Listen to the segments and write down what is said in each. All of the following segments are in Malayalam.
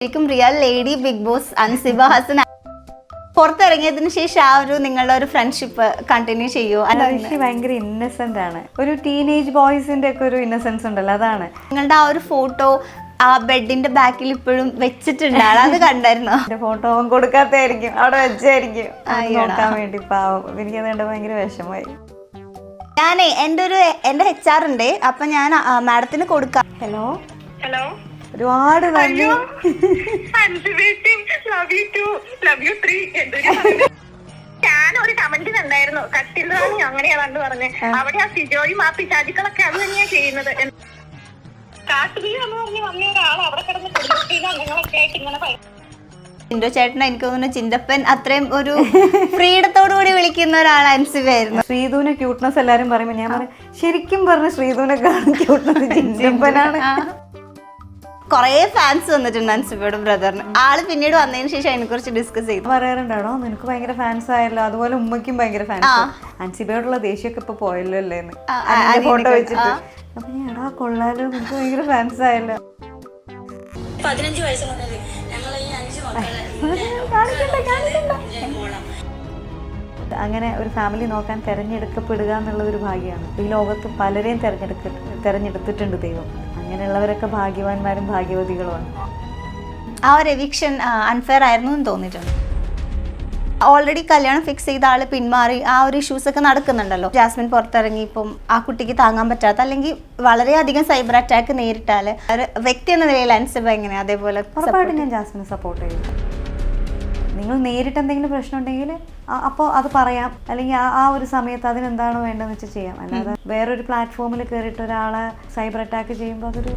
ശരിക്കും real lady big boss Ansiba Hasan പുറത്തിറങ്ങിയതിന് ശേഷം ആ ഒരു നിങ്ങളുടെ ഒരു ഫ്രണ്ട്ഷിപ്പ് കണ്ടിന്യൂ ചെയ്യുമോ? ഭയങ്കര ഇന്നസെന്റ് ആണ്. ഒരു ടീനേജ് ബോയ്സിന്റെ ഒക്കെ ഒരു ഇന്നസെൻസ് ഉണ്ടല്ലോ, അതാണ്. നിങ്ങളുടെ ആ ഒരു ഫോട്ടോ ആ ബെഡിന്റെ ബാക്കിൽ ഇപ്പോഴും വെച്ചിട്ടുണ്ട്, അത് കണ്ടായിരുന്നോ? ഫോട്ടോ കൊടുക്കാത്തായിരിക്കും, അവിടെ വെച്ചായിരിക്കും നോക്കാൻ വേണ്ടി. പാവം, എനിക്കത് കണ്ട ഭയങ്കര വിഷമായി. ഞാനേ എന്റെ HR ഉണ്ട്, അപ്പൊ ഞാൻ മാഡത്തിന് കൊടുക്കാം. ഹലോ ഹലോ, ഒരുപാട് നന്ദി. ഞാനൊരു കമന്റ് കണ്ടായിരുന്നു, കട്ടിലാണ് അങ്ങനെയാണെന്ന് പറഞ്ഞ്. അവിടെ ആ സിജോയും ആ പിശാചുക്കളൊക്കെ അത് തന്നെയാ ചെയ്യുന്നത്. കാട്ടുതീ എന്ന് പറഞ്ഞ് വന്ന ഒരാൾ അവിടെ കിടന്ന് കുടുംബങ്ങളൊക്കെ ആയിട്ട് ഇങ്ങനെ ചിൻഡോ ചേട്ടൻ എനിക്ക് തോന്നുന്നു ചിന്തപ്പൻ അത്രയും ഒരു ഫ്രീഡത്തോടു കൂടി വിളിക്കുന്ന ഒരാൾ അൻസിബയായിരുന്നു. ശ്രീധുവിനെ ക്യൂട്ട്നെസ് എല്ലാരും പറയുമ്പോ ഞാൻ പറയും, ശരിക്കും പറഞ്ഞ ശ്രീധുവിനെ കാണും ക്യൂട്ട്നെസ് ചിന്തപ്പനാണ്. കൊറേ ഫാൻസ് വന്നിട്ടുണ്ട് അൻസിബയുടെ ബ്രദറിന്. ആള് പിന്നീട് വന്നതിന് ശേഷം അതിനെ കുറിച്ച് ഡിസ്കസ് ചെയ്തു. പറയാറുണ്ടാണോ നിനക്ക് ഭയങ്കര ഫാൻസ് ആയല്ലോ, അതുപോലെ ഉമ്മയ്ക്കും ഭയങ്കര ഫാൻസ്. അൻസിബയോടുള്ള ദേഷ്യമൊക്കെ ഇപ്പൊ പോയല്ലോ അല്ലേന്ന് ഫോട്ടോ വെച്ചിട്ട്. അപ്പൊ ഞാൻ എടാ കൊള്ളാലോ, നിനക്ക് ഭയങ്കര ഫാൻസ് ആയല്ലോ. 15 വയസ്സ് മുതൽ ഞങ്ങൾ ഈ 5 മക്കളെ അങ്ങനെ ഒരു ഫാമിലി നോക്കാൻ തിരഞ്ഞെടുക്കപ്പെടുക എന്നുള്ള ഒരു ഭാഗ്യമാണ്. ഈ ലോകത്ത് പലരെയും തിരഞ്ഞെടുത്തിട്ടുണ്ട് ദൈവം. അങ്ങനെയുള്ളവരൊക്കെ ഭാഗ്യവാന്മാരും ഭാഗ്യവതികളുമാണ്. ആ ഒരു എവിക്ഷൻ അൺഫെയർ ആയിരുന്നു എന്ന് തോന്നിയിട്ടുണ്ട്. ഓൾറെഡി കല്യാണം ഫിക്സ് ചെയ്ത ആള് പിന്മാറി, ആ ഒരു ഇഷ്യൂസ് ഒക്കെ നടക്കുന്നുണ്ടല്ലോ. ജാസ്മിൻ പുറത്തിറങ്ങി ഇപ്പം ആ കുട്ടിക്ക് താങ്ങാൻ പറ്റാത്ത അല്ലെങ്കിൽ വളരെയധികം സൈബർ അറ്റാക്ക് നേരിട്ടാല് ഒരു വ്യക്തി എന്ന നിലയിൽ അൻസിബ എങ്ങനെയാ? അതേപോലെ ഉറപ്പായിട്ടും ഞാൻ ജാസ്മിനെ സപ്പോർട്ട് ചെയ്യും. നിങ്ങൾ നേരിട്ട് എന്തെങ്കിലും പ്രശ്നം ഉണ്ടെങ്കിൽ അപ്പോൾ അത് പറയാം, അല്ലെങ്കിൽ ആ ഒരു സമയത്ത് അതിനെന്താണോ വേണ്ടതെന്ന് വെച്ചാൽ ചെയ്യാം. അല്ലാതെ വേറൊരു പ്ലാറ്റ്ഫോമിൽ കയറിയിട്ട് ഒരാളെ സൈബർ അറ്റാക്ക് ചെയ്യുമ്പോൾ അതൊരു...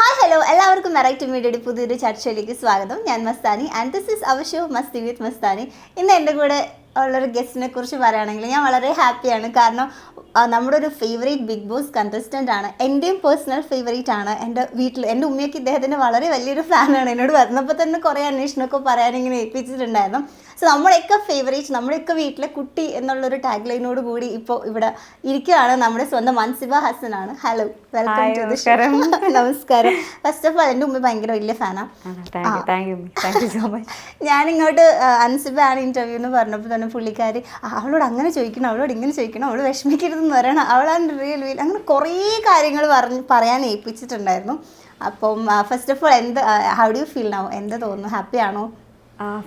ഹായ് ഹലോ, എല്ലാവർക്കും വെറൈറ്റി മീഡിയയുടെ പുതിയൊരു ചർച്ചയിലേക്ക് സ്വാഗതം. ഞാൻ Mastani and this is our show Masti with Mastani. ഇന്ന് എൻ്റെ കൂടെ ഉള്ളൊരു ഗസ്റ്റിനെ കുറിച്ച് പറയുകയാണെങ്കിൽ ഞാൻ വളരെ ഹാപ്പിയാണ്. കാരണം നമ്മുടെ ഒരു ഫേവറേറ്റ് ബിഗ് ബോസ് കണ്ടസ്റ്റൻ്റ് ആണ്. എൻ്റെയും പേഴ്സണൽ ഫേവറേറ്റ് ആണ്. എൻ്റെ വീട്ടിൽ എൻ്റെ ഉമ്മയൊക്കെ ഇദ്ദേഹത്തിൻ്റെ വളരെ വലിയൊരു ഫാനാണ്. എന്നോട് വരുന്നപ്പോൾ തന്നെ കുറേ അന്വേഷണമൊക്കെ പറയാനിങ്ങനെ ഏൽപ്പിച്ചിട്ടുണ്ടായിരുന്നു. സോ നമ്മുടെയൊക്കെ ഫേവറേറ്റ്, നമ്മുടെയൊക്കെ വീട്ടിലെ കുട്ടി എന്നുള്ളൊരു ടാഗ് ലൈനോട് കൂടി ഇപ്പോൾ ഇവിടെ ഇരിക്കുകയാണ് നമ്മുടെ സ്വന്തം അൻസിബ ഹസനാണ്. Hello, welcome to the show. നമസ്കാരം. ഫസ്റ്റ് ഓഫ് ഓൾ എൻ്റെ ഉമ്മ ഭയങ്കര വലിയ ഫാനാണ്. ഞാനിങ്ങോട്ട് അൻസിബ ആണ് ഇൻ്റർവ്യൂ എന്ന് പറഞ്ഞപ്പോൾ തന്നെ പുള്ളിക്കാരി അവളോട് അങ്ങനെ ചോദിക്കണം, അവളോട് ഇങ്ങനെ ചോദിക്കണം, അവളോട് വിഷമിക്കരുതെന്ന് പറയണം, അവളാണ് റിയൽ വീൽ, അങ്ങനെ കുറേ കാര്യങ്ങൾ പറയാൻ ഏൽപ്പിച്ചിട്ടുണ്ടായിരുന്നു. അപ്പം first of all how do you feel now? എന്താ തോന്നുന്നു? ഹാപ്പിയാണോ?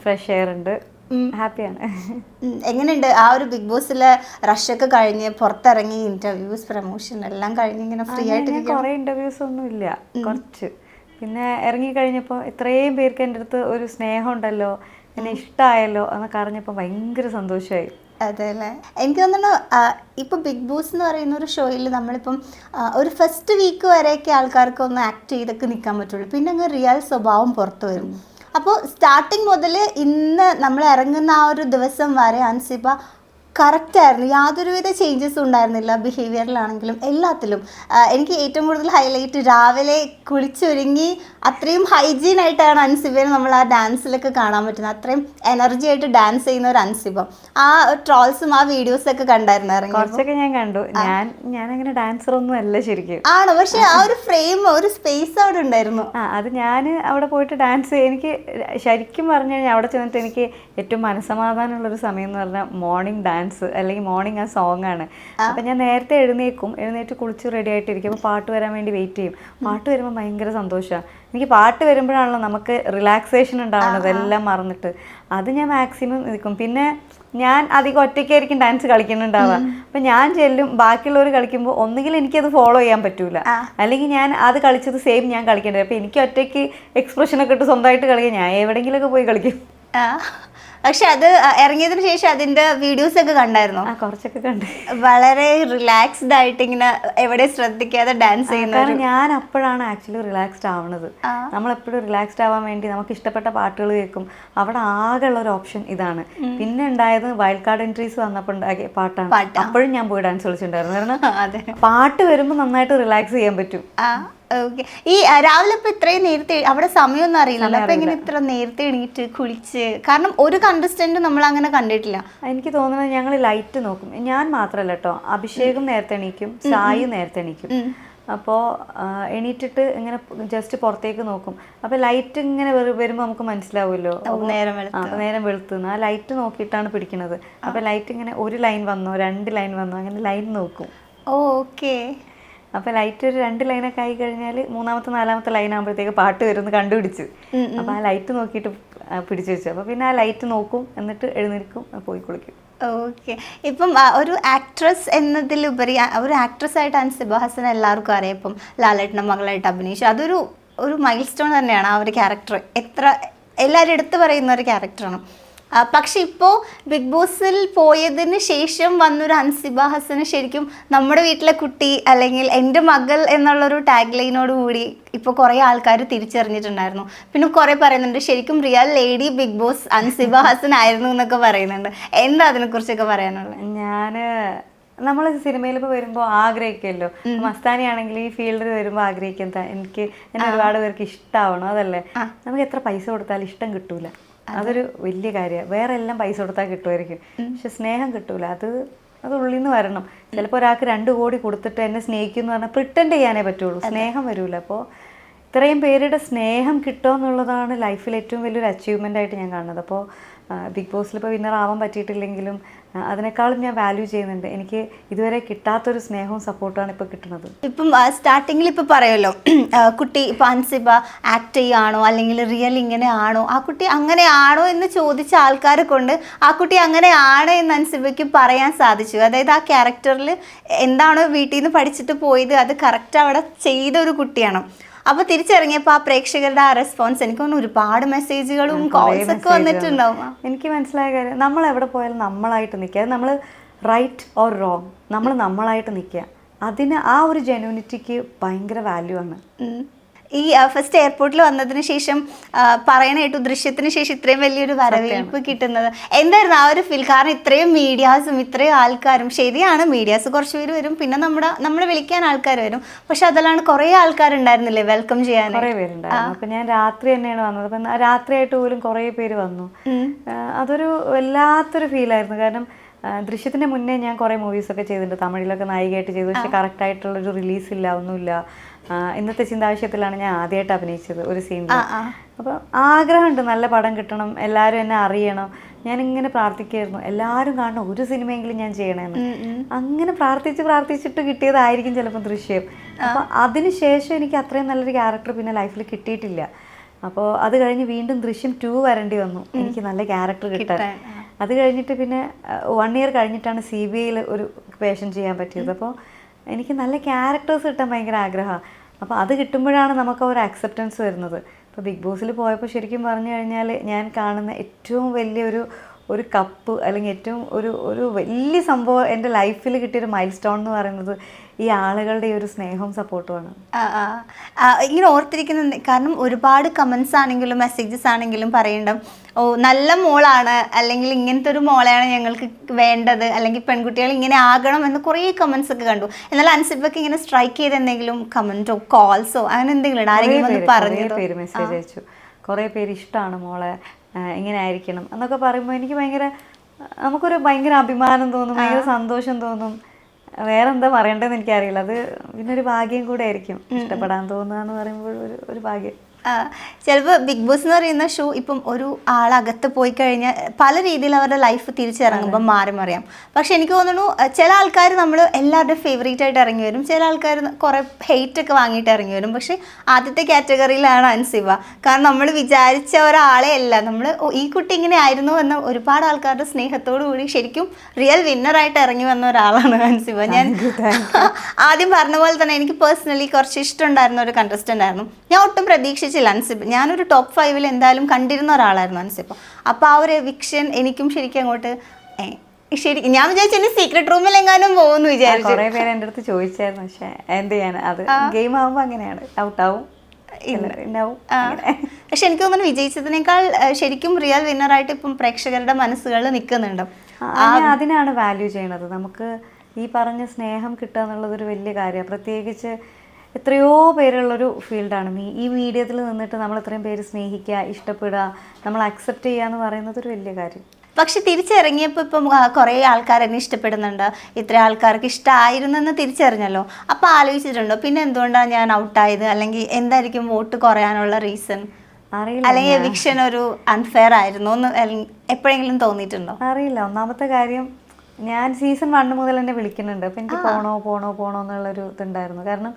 ഫ്രഷ് എയർ ഉണ്ട്, ഹാപ്പിയാണ്. എങ്ങനെയുണ്ട് ആ ഒരു ബിഗ് ബോസിലെ റഷൊക്കെ കഴിഞ്ഞ് പുറത്തിറങ്ങി ഇന്റർവ്യൂസ് പ്രൊമോഷൻ എല്ലാം കഴിഞ്ഞ് ഇങ്ങനെ ഫ്രീ ആയിട്ട്? കുറേ ഇന്റർവ്യൂസ് ഒന്നും ഇല്ല, കുറച്ച്. പിന്നെ ഇറങ്ങി കഴിഞ്ഞപ്പോൾ ഇത്രയും പേർക്ക് എൻ്റെ അടുത്ത് ഒരു സ്നേഹം ഉണ്ടല്ലോ, എന്നെ ഇഷ്ടമായല്ലോ എന്നൊക്കെ അറിഞ്ഞപ്പോൾ ഭയങ്കര സന്തോഷമായി. അതെ അല്ലേ? എനിക്ക് തോന്നുന്നു ഇപ്പോൾ ബിഗ് ബോസ് എന്ന് പറയുന്ന ഒരു ഷോയിൽ നമ്മളിപ്പം ഒരു ഫസ്റ്റ് വീക്ക് വരെയൊക്കെ ആൾക്കാർക്ക് ഒന്ന് ആക്ട് ചെയ്തൊക്കെ നിൽക്കാൻ പറ്റുള്ളൂ, പിന്നെ അങ്ങ് റിയൽ സ്വഭാവം പുറത്തു വരും. അപ്പോൾ സ്റ്റാർട്ടിങ് മുതൽ ഇന്ന് നമ്മൾ ഇറങ്ങുന്ന ആ ഒരു ദിവസം വരെ അൻസിബ കറക്റ്റായിരുന്നു, യാതൊരുവിധ ചേഞ്ചസും ഉണ്ടായിരുന്നില്ല. ബിഹേവിയറിലാണെങ്കിലും എല്ലാത്തിലും. എനിക്ക് ഏറ്റവും കൂടുതൽ ഹൈലൈറ്റ് രാവിലെ കുളിച്ചൊരുങ്ങി അത്രയും ഹൈജീനായിട്ടാണ് അൻസിബയെ നമ്മൾ ആ ഡാൻസിലൊക്കെ കാണാൻ പറ്റുന്നത്. അത്രയും എനർജി ആയിട്ട് ഡാൻസ് ചെയ്യുന്ന ഒരു അൻസിബ. ആ ട്രോൾസും ആ വീഡിയോസൊക്കെ കണ്ടായിരുന്നു ഇറങ്ങി? കുറച്ചൊക്കെ ഞാൻ കണ്ടു. ഞാനങ്ങനെ ഡാൻസർ ഒന്നും അല്ല ശരിക്കും. ആണോ? പക്ഷെ ആ ഒരു ഫ്രെയിം, ഒരു സ്പേസ് അവിടെ ഉണ്ടായിരുന്നു. അത് ഞാൻ അവിടെ പോയിട്ട് ഡാൻസ്, എനിക്ക് ശരിക്കും പറഞ്ഞു കഴിഞ്ഞാൽ അവിടെ ചെന്നിട്ട് എനിക്ക് ഏറ്റവും മനസ്സമാധാനമുള്ളൊരു സമയം എന്ന് പറഞ്ഞാൽ മോർണിംഗ് ഡാൻസ് അല്ലെങ്കിൽ മോർണിംഗ് ആ സോങ് ആണ്. അപ്പം ഞാൻ നേരത്തെ എഴുന്നേറ്റ് കുളിച്ച് റെഡി ആയിട്ടിരിക്കും. അപ്പോൾ പാട്ട് വരാൻ വേണ്ടി വെയിറ്റ് ചെയ്യും. പാട്ട് വരുമ്പോൾ ഭയങ്കര സന്തോഷമാണ്. എനിക്ക് പാട്ട് വരുമ്പോഴാണല്ലോ നമുക്ക് റിലാക്സേഷൻ ഉണ്ടാവുന്നത്, എല്ലാം മറന്നിട്ട്. അത് ഞാൻ മാക്സിമം നിൽക്കും. പിന്നെ ഞാൻ അധികം ഒറ്റയ്ക്കായിരിക്കും ഡാൻസ് കളിക്കുന്നുണ്ടാവുക. അപ്പം ഞാൻ ചെല്ലും, ബാക്കിയുള്ളവർ കളിക്കുമ്പോൾ ഒന്നുകിൽ എനിക്കത് ഫോളോ ചെയ്യാൻ പറ്റൂല, അല്ലെങ്കിൽ ഞാൻ അത് കളിച്ചത് സെയിം ഞാൻ കളിക്കേണ്ടത്. അപ്പം എനിക്ക് ഒറ്റയ്ക്ക് എക്സ്പ്രഷനൊക്കെ ഇട്ട് സ്വന്തമായിട്ട് കളിക്കാൻ ഞാൻ എവിടെയെങ്കിലുമൊക്കെ പോയി കളിക്കും. പക്ഷെ അത് ഇറങ്ങിയതിനു ശേഷം അതിന്റെ വീഡിയോസ് ഒക്കെ കണ്ടായിരുന്നു? കുറച്ചൊക്കെ കണ്ട്. വളരെ റിലാക്സ്ഡ് ആയിട്ട് ഇങ്ങനെ എവിടെ ശ്രദ്ധിക്കാതെ ഡാൻസ് ചെയ്യുന്നത്. ഞാൻ അപ്പോഴാണ് ആക്ച്വലി റിലാക്സ്ഡ് ആവുന്നത്. നമ്മളെപ്പോഴും റിലാക്സ്ഡ് ആവാൻ വേണ്ടി നമുക്ക് ഇഷ്ടപ്പെട്ട പാട്ടുകൾ കേൾക്കും. അവിടെ ആകെ ഉള്ള ഒരു ഓപ്ഷൻ ഇതാണ്. പിന്നെ ഉണ്ടായത് വൈൽഡ് കാർഡ് എൻട്രീസ് വന്നപ്പോൾ ഉണ്ടാക്കിയ പാട്ടാണ്. അപ്പോഴും ഞാൻ പോയി ഡാൻസ് കളിച്ചിട്ടുണ്ടായിരുന്നു. കാരണം പാട്ട് വരുമ്പോൾ നന്നായിട്ട് റിലാക്സ് ചെയ്യാൻ പറ്റും. ഓക്കെ. ഈ രാവിലെ ഇപ്പൊ ഇത്രയും നേരത്തെ അവിടെ സമയമൊന്നും അറിയില്ല, അപ്പൊ എങ്ങനെ ഇത്ര നേരത്തെ എണീറ്റ് കുളിച്ച്? കാരണം ഒരു കണ്ടസ്റ്റന്റ് നമ്മൾ അങ്ങനെ കണ്ടിട്ടില്ല. എനിക്ക് തോന്നുന്നത് ഞങ്ങൾ ലൈറ്റ് നോക്കും. ഞാൻ മാത്രല്ല കേട്ടോ, അഭിഷേകും നേരത്തെ എണീക്കും, സായി നേരത്തെ എണീക്കും. അപ്പോൾ എണീറ്റിട്ട് ഇങ്ങനെ ജസ്റ്റ് പുറത്തേക്ക് നോക്കും. അപ്പോൾ ലൈറ്റ് ഇങ്ങനെ വരുമ്പോൾ നമുക്ക് മനസ്സിലാവുമല്ലോ നേരം വെളുത്തുനിന്ന്. ആ ലൈറ്റ് നോക്കിയിട്ടാണ് പിടിക്കുന്നത്. അപ്പോൾ ലൈറ്റ് ഇങ്ങനെ ഒരു ലൈൻ വന്നോ 2 ലൈൻ വന്നോ അങ്ങനെ ലൈൻ നോക്കും. ഓക്കെ. അപ്പോൾ ലൈറ്റ് ഒരു 2 ലൈനൊക്കെ ആയി കഴിഞ്ഞാൽ 3ാമത്തെ 4ാമത്തെ ലൈൻ ആകുമ്പോഴത്തേക്ക് പാട്ട് വരുമെന്ന് കണ്ടുപിടിച്ചു. അപ്പോൾ ആ ലൈറ്റ് നോക്കിയിട്ട് പിടിച്ചു വെച്ചു. അപ്പോൾ പിന്നെ ആ ലൈറ്റ് നോക്കും, എന്നിട്ട് എഴുന്നേൽക്കും, പോയി കുളിക്കും. ഓക്കെ. ഇപ്പം ഒരു ആക്ട്രസ് എന്നതിലുപരി ഒരു ആക്ട്രസ്സായിട്ട് അൻസിബ ഹസൻ എല്ലാവർക്കും അറിയാം. ഇപ്പം ലാലേട്ടൻ്റെ മകളായിട്ട് അഭിനയിച്ചു. ഒരു മൈൽ സ്റ്റോൺ തന്നെയാണ് ആ ഒരു ക്യാരക്ടർ. എല്ലാവരും എടുത്തു പറയുന്ന ഒരു ക്യാരക്ടറാണ്. പക്ഷെ ഇപ്പോൾ ബിഗ് ബോസിൽ പോയതിന് ശേഷം വന്നൊരു അൻസിബ ഹസന് ശരിക്കും നമ്മുടെ വീട്ടിലെ കുട്ടി അല്ലെങ്കിൽ എൻ്റെ മകൾ എന്നുള്ളൊരു ടാഗ് ലൈനോട് കൂടി ഇപ്പോൾ കുറേ ആൾക്കാർ തിരിച്ചറിഞ്ഞിട്ടുണ്ടായിരുന്നു. പിന്നെ കുറേ പറയുന്നുണ്ട് ശരിക്കും real lady big boss Ansiba Hassan ആയിരുന്നു എന്നൊക്കെ പറയുന്നുണ്ട്. എന്താ അതിനെക്കുറിച്ചൊക്കെ പറയാനുള്ളത്? നമ്മൾ സിനിമയിൽ ഇപ്പോൾ വരുമ്പോൾ ആഗ്രഹിക്കുമല്ലോ, മസ്താനി ആണെങ്കിൽ ഈ ഫീൽഡിൽ വരുമ്പോൾ ആഗ്രഹിക്കുന്നത് എന്നെ ഒരുപാട് പേർക്ക് ഇഷ്ടമാവണം, അതല്ലേ? നമുക്ക് എത്ര പൈസ കൊടുത്താലും ഇഷ്ടം കിട്ടൂല. അതൊരു വലിയ കാര്യമാണ്. വേറെ എല്ലാം പൈസ കൊടുത്താൽ കിട്ടുമായിരിക്കും, പക്ഷെ സ്നേഹം കിട്ടൂല. അത് ഉള്ളിൽ നിന്ന് വരണം. ചിലപ്പോൾ ഒരാൾക്ക് 2 കോടി കൊടുത്തിട്ട് എന്നെ സ്നേഹിക്കും എന്ന് പറഞ്ഞാൽ പ്രിട്ടൻഡ് ചെയ്യാനേ പറ്റുള്ളൂ, സ്നേഹം വരൂല. അപ്പോൾ ഇത്രയും പേരുടെ സ്നേഹം കിട്ടുക എന്നുള്ളതാണ് ലൈഫിൽ ഏറ്റവും വലിയൊരു അച്ചീവ്മെൻ്റ് ആയിട്ട് ഞാൻ കാണുന്നത്. അപ്പോൾ ബിഗ് ബോസിൽ ഇപ്പോൾ വിന്നർ ആവാൻ പറ്റിയിട്ടില്ലെങ്കിലും അതിനേക്കാളും ഞാൻ വാല്യൂ ചെയ്യുന്നുണ്ട്. എനിക്ക് ഇതുവരെ കിട്ടാത്തൊരു സ്നേഹവും സപ്പോർട്ടാണ് ഇപ്പോൾ കിട്ടുന്നത്. ഇപ്പം സ്റ്റാർട്ടിങ്ങിൽ ഇപ്പോൾ പറയുമല്ലോ കുട്ടി ഇപ്പം അൻസിബ ആക്ട് ചെയ്യുകയാണോ അല്ലെങ്കിൽ റിയൽ ഇങ്ങനെ ആണോ, ആ കുട്ടി അങ്ങനെ ആണോ എന്ന് ചോദിച്ച ആൾക്കാരെ കൊണ്ട് ആ കുട്ടി അങ്ങനെയാണ് എന്ന് അൻസിബയ്ക്ക് പറയാൻ സാധിച്ചു. അതായത് ആ ക്യാരക്ടറിൽ എന്താണോ വീട്ടിൽ നിന്ന് പഠിച്ചിട്ട് പോയത് അത് കറക്റ്റ് അവിടെ ചെയ്ത ഒരു കുട്ടിയാണ്. അപ്പോൾ തിരിച്ചിറങ്ങിയപ്പോൾ ആ പ്രേക്ഷകരുടെ ആ റെസ്പോൺസ് എനിക്ക് തോന്നുന്നു ഒരുപാട് മെസ്സേജുകളും കോൾസ് ഒക്കെ വന്നിട്ടുണ്ടാവും. എനിക്ക് മനസ്സിലായ കാര്യം, നമ്മൾ എവിടെ പോയാലും നമ്മളായിട്ട് നിൽക്കുക. അത് നമ്മൾ റൈറ്റ് ഓർ റോങ്, നമ്മളായിട്ട് നിൽക്കുക. അതിന് ആ ഒരു ജെന്യൂനിറ്റിക്ക് ഭയങ്കര വാല്യൂ ആണ്. ഈ ഫസ്റ്റ് എയർപോർട്ടിൽ വന്നതിന് ശേഷം പറയണ കേട്ടു ദൃശ്യത്തിന് ശേഷം ഇത്രയും വലിയൊരു വരവേൽപ്പ് കിട്ടുന്നത്. എന്തായിരുന്നു ആ ഒരു ഫീൽ? കാരണം ഇത്രയും മീഡിയാസും ഇത്രയും ആൾക്കാരും, ശരിയാണ് മീഡിയാസ് കുറച്ച് പേര് വരും, പിന്നെ നമ്മളെ വിളിക്കാൻ ആൾക്കാർ വരും, പക്ഷെ അതിലാണ് കുറേ ആൾക്കാരുണ്ടായിരുന്നില്ലേ വെൽക്കം ചെയ്യാൻ? കുറേ പേരുണ്ടായിരുന്നു. അപ്പം ഞാൻ രാത്രി തന്നെയാണ് വന്നത്. അപ്പം രാത്രിയായിട്ട് പോലും കുറേ പേര് വന്നു. അതൊരു വല്ലാത്തൊരു ഫീലായിരുന്നു. കാരണം ദൃശ്യത്തിൻ്റെ മുന്നേ ഞാൻ കുറേ മൂവീസൊക്കെ ചെയ്തിട്ടുണ്ട്, തമിഴിലൊക്കെ നായികയായിട്ട് ചെയ്തു, പക്ഷെ കറക്റ്റായിട്ടുള്ളൊരു റിലീസില്ല, ഒന്നുമില്ല. ഇന്നത്തെ ചിന്താവിഷയത്തിലാണ് ഞാൻ ആദ്യമായിട്ട് അഭിനയിച്ചത് ഒരു സീനിൽ. അപ്പോൾ ആഗ്രഹമുണ്ട് നല്ല പടം കിട്ടണം, എല്ലാവരും എന്നെ അറിയണം. ഞാനിങ്ങനെ പ്രാർത്ഥിക്കുമായിരുന്നു എല്ലാവരും കാണണം, ഒരു സിനിമയെങ്കിലും ഞാൻ ചെയ്യണമെന്ന്. അങ്ങനെ പ്രാർത്ഥിച്ചിട്ട് കിട്ടിയതായിരിക്കും ചിലപ്പോൾ ദൃശ്യം. അപ്പോൾ അതിന് ശേഷം എനിക്ക് അത്രയും നല്ലൊരു ക്യാരക്ടർ പിന്നെ ലൈഫിൽ കിട്ടിയിട്ടില്ല. അപ്പോൾ അത് കഴിഞ്ഞ് വീണ്ടും ദൃശ്യം 2 വരേണ്ടി വന്നു എനിക്ക് നല്ല ക്യാരക്ടർ കിട്ടാൻ. അത് കഴിഞ്ഞിട്ട് പിന്നെ 1 ഇയർ കഴിഞ്ഞിട്ടാണ് CBIയിൽ ഒരു വേഷം ചെയ്യാൻ പറ്റിയത്. അപ്പോൾ എനിക്ക് നല്ല ക്യാരക്ടേഴ്സ് കിട്ടാൻ ഭയങ്കര ആഗ്രഹമാണ്. അപ്പോൾ അത് കിട്ടുമ്പോഴാണ് നമുക്ക് ഒരു അക്സെപ്റ്റൻസ് വരുന്നത്. ഇപ്പോൾ ബിഗ് ബോസിൽ പോയപ്പോൾ ശരിക്കും പറഞ്ഞു കഴിഞ്ഞാൽ ഞാൻ കാണുന്ന ഏറ്റവും വലിയൊരു കപ്പ് അല്ലെങ്കിൽ ഏറ്റവും ഒരു വലിയ സംഭവം എൻ്റെ ലൈഫിൽ കിട്ടിയൊരു മൈൽ സ്റ്റോൺ എന്ന് പറയുന്നത് ഈ ആളുകളുടെ ഈ ഒരു സ്നേഹവും സപ്പോർട്ടുമാണ്. ഇങ്ങനെ ഓർത്തിരിക്കുന്ന കാരണം ഒരുപാട് കമൻസ് ആണെങ്കിലും മെസ്സേജസ് ആണെങ്കിലും പറയണ്ട, ഓ നല്ല മോളാണ്, അല്ലെങ്കിൽ ഇങ്ങനത്തെ ഒരു മോളെയാണ് ഞങ്ങൾക്ക് വേണ്ടത്, അല്ലെങ്കിൽ പെൺകുട്ടികൾ ഇങ്ങനെ ആകണം എന്ന് കുറേ കമൻസ് ഒക്കെ കണ്ടു. എന്നാൽ അൻസിബയ്ക്ക് ഇങ്ങനെ സ്ട്രൈക്ക് ചെയ്ത് എന്തെങ്കിലും കമൻറ്റോ കോൾസോ അങ്ങനെ എന്തെങ്കിലും ആരെങ്കിലും പറഞ്ഞു? പേര് മെസ്സേജ് അയച്ചു, കുറേ പേര് ഇഷ്ടമാണ് മോളെ, ഇങ്ങനെ ആയിരിക്കണം എന്നൊക്കെ പറയുമ്പോൾ എനിക്ക് നമുക്കൊരു ഭയങ്കര അഭിമാനം തോന്നും, ഭയങ്കര സന്തോഷം തോന്നും. വേറെ എന്താ പറയണ്ടതെന്ന് എനിക്കറിയില്ല. അത് പിന്നെ ഒരു ഭാഗ്യം കൂടെ ആയിരിക്കും, ഇഷ്ടപ്പെടാൻ തോന്നുക എന്ന് പറയുമ്പോൾ ഒരു ഭാഗ്യം. ചിലപ്പോൾ ബിഗ് ബോസ് എന്ന് പറയുന്ന ഷോ ഇപ്പം ഒരു ആളകത്ത് പോയി കഴിഞ്ഞാൽ പല രീതിയിൽ അവരുടെ ലൈഫ് തിരിച്ചിറങ്ങുമ്പോൾ മാറിമറിയാം. പക്ഷെ എനിക്ക് തോന്നുന്നു ചില ആൾക്കാർ നമ്മൾ എല്ലാവരുടെയും ഫേവറേറ്റ് ആയിട്ട് ഇറങ്ങി വരും, ചില ആൾക്കാർ കുറേ ഹെയ്റ്റ് ഒക്കെ വാങ്ങിയിട്ട് ഇറങ്ങി വരും. പക്ഷെ ആദ്യത്തെ കാറ്റഗറിയിലാണ് അൻസിബ. കാരണം നമ്മൾ വിചാരിച്ച ഒരാളെ അല്ല, നമ്മൾ ഈ കുട്ടി ഇങ്ങനെ ആയിരുന്നു എന്ന ഒരുപാട് ആൾക്കാരുടെ സ്നേഹത്തോടു കൂടി ശരിക്കും റിയൽ വിന്നറായിട്ട് ഇറങ്ങി വന്ന ഒരാളാണ് അൻസിബ. ഞാൻ ആദ്യം പറഞ്ഞ പോലെ തന്നെ എനിക്ക് പേഴ്സണലി കുറച്ച് ഇഷ്ടമുണ്ടായിരുന്ന ഒരു കണ്ടസ്റ്റൻ്റ് ആയിരുന്നു. ഞാൻ ഒട്ടും പ്രതീക്ഷിച്ചില്ല അൻസിബ. ഞാനൊരു ടോപ്പ് 5 എന്തായാലും കണ്ടിരുന്ന ഒരാളായിരുന്നു അൻസിബ. അപ്പോൾ ആ ഒരു എവിക്ഷൻ എനിക്കും ശരിക്കും അങ്ങോട്ട് ശരിക്കും ഞാൻ വിചാരിച്ചു സീക്രട്ട് റൂമിൽ എങ്ങാനും പോകുമെന്ന് വിചാരിച്ചു. കുറേ പേര് എൻ്റെ അടുത്ത് ചോദിച്ചായിരുന്നു, പക്ഷെ എന്ത് ചെയ്യാൻ, അത് ഗെയിം ആകുമ്പോൾ അങ്ങനെയാണ്, ഔട്ടാവും. പക്ഷെ എനിക്ക് തോന്നുന്നു വിജയിച്ചതിനേക്കാൾ ശരിക്കും റിയൽ വിന്നറായിട്ട് ഇപ്പം പ്രേക്ഷകരുടെ മനസ്സുകളിൽ നിൽക്കുന്നുണ്ട്. അതിനാണ് വാല്യൂ ചെയ്യണത്. നമുക്ക് ഈ പറഞ്ഞ സ്നേഹം കിട്ടുക എന്നുള്ളതൊരു വലിയ കാര്യമാണ്. പ്രത്യേകിച്ച് എത്രയോ പേരുള്ളൊരു ഫീൽഡാണ് ഈ മീഡിയത്തിൽ നിന്നിട്ട് നമ്മൾ ഇത്രയും പേര് സ്നേഹിക്കുക, ഇഷ്ടപ്പെടുക, നമ്മൾ അക്സെപ്റ്റ് ചെയ്യുക എന്ന് പറയുന്നത് ഒരു വലിയ കാര്യം. പക്ഷെ തിരിച്ചിറങ്ങിയപ്പോൾ ഇപ്പം കുറേ ആൾക്കാർ എന്നെ ഇഷ്ടപ്പെടുന്നുണ്ട്, ഇത്ര ആൾക്കാർക്ക് ഇഷ്ടമായിരുന്നെന്ന് തിരിച്ചറിഞ്ഞല്ലോ. അപ്പോൾ ആലോചിച്ചിട്ടുണ്ടോ പിന്നെ എന്തുകൊണ്ടാണ് ഞാൻ ഔട്ടായത്, അല്ലെങ്കിൽ എന്തായിരിക്കും വോട്ട് കുറയാനുള്ള റീസൺ, അറിയില്ല, അല്ലെങ്കിൽ എവിക്ഷൻ ഒരു അൺഫെയർ ആയിരുന്നു എന്ന് എപ്പോഴെങ്കിലും തോന്നിയിട്ടുണ്ടോ? അറിയില്ല. ഒന്നാമത്തെ കാര്യം, ഞാൻ സീസൺ 1 മുതൽ എന്നെ വിളിക്കുന്നുണ്ട്. അപ്പം എനിക്ക് പോണോ എന്നുള്ളൊരു ഇതുണ്ടായിരുന്നു. കാരണം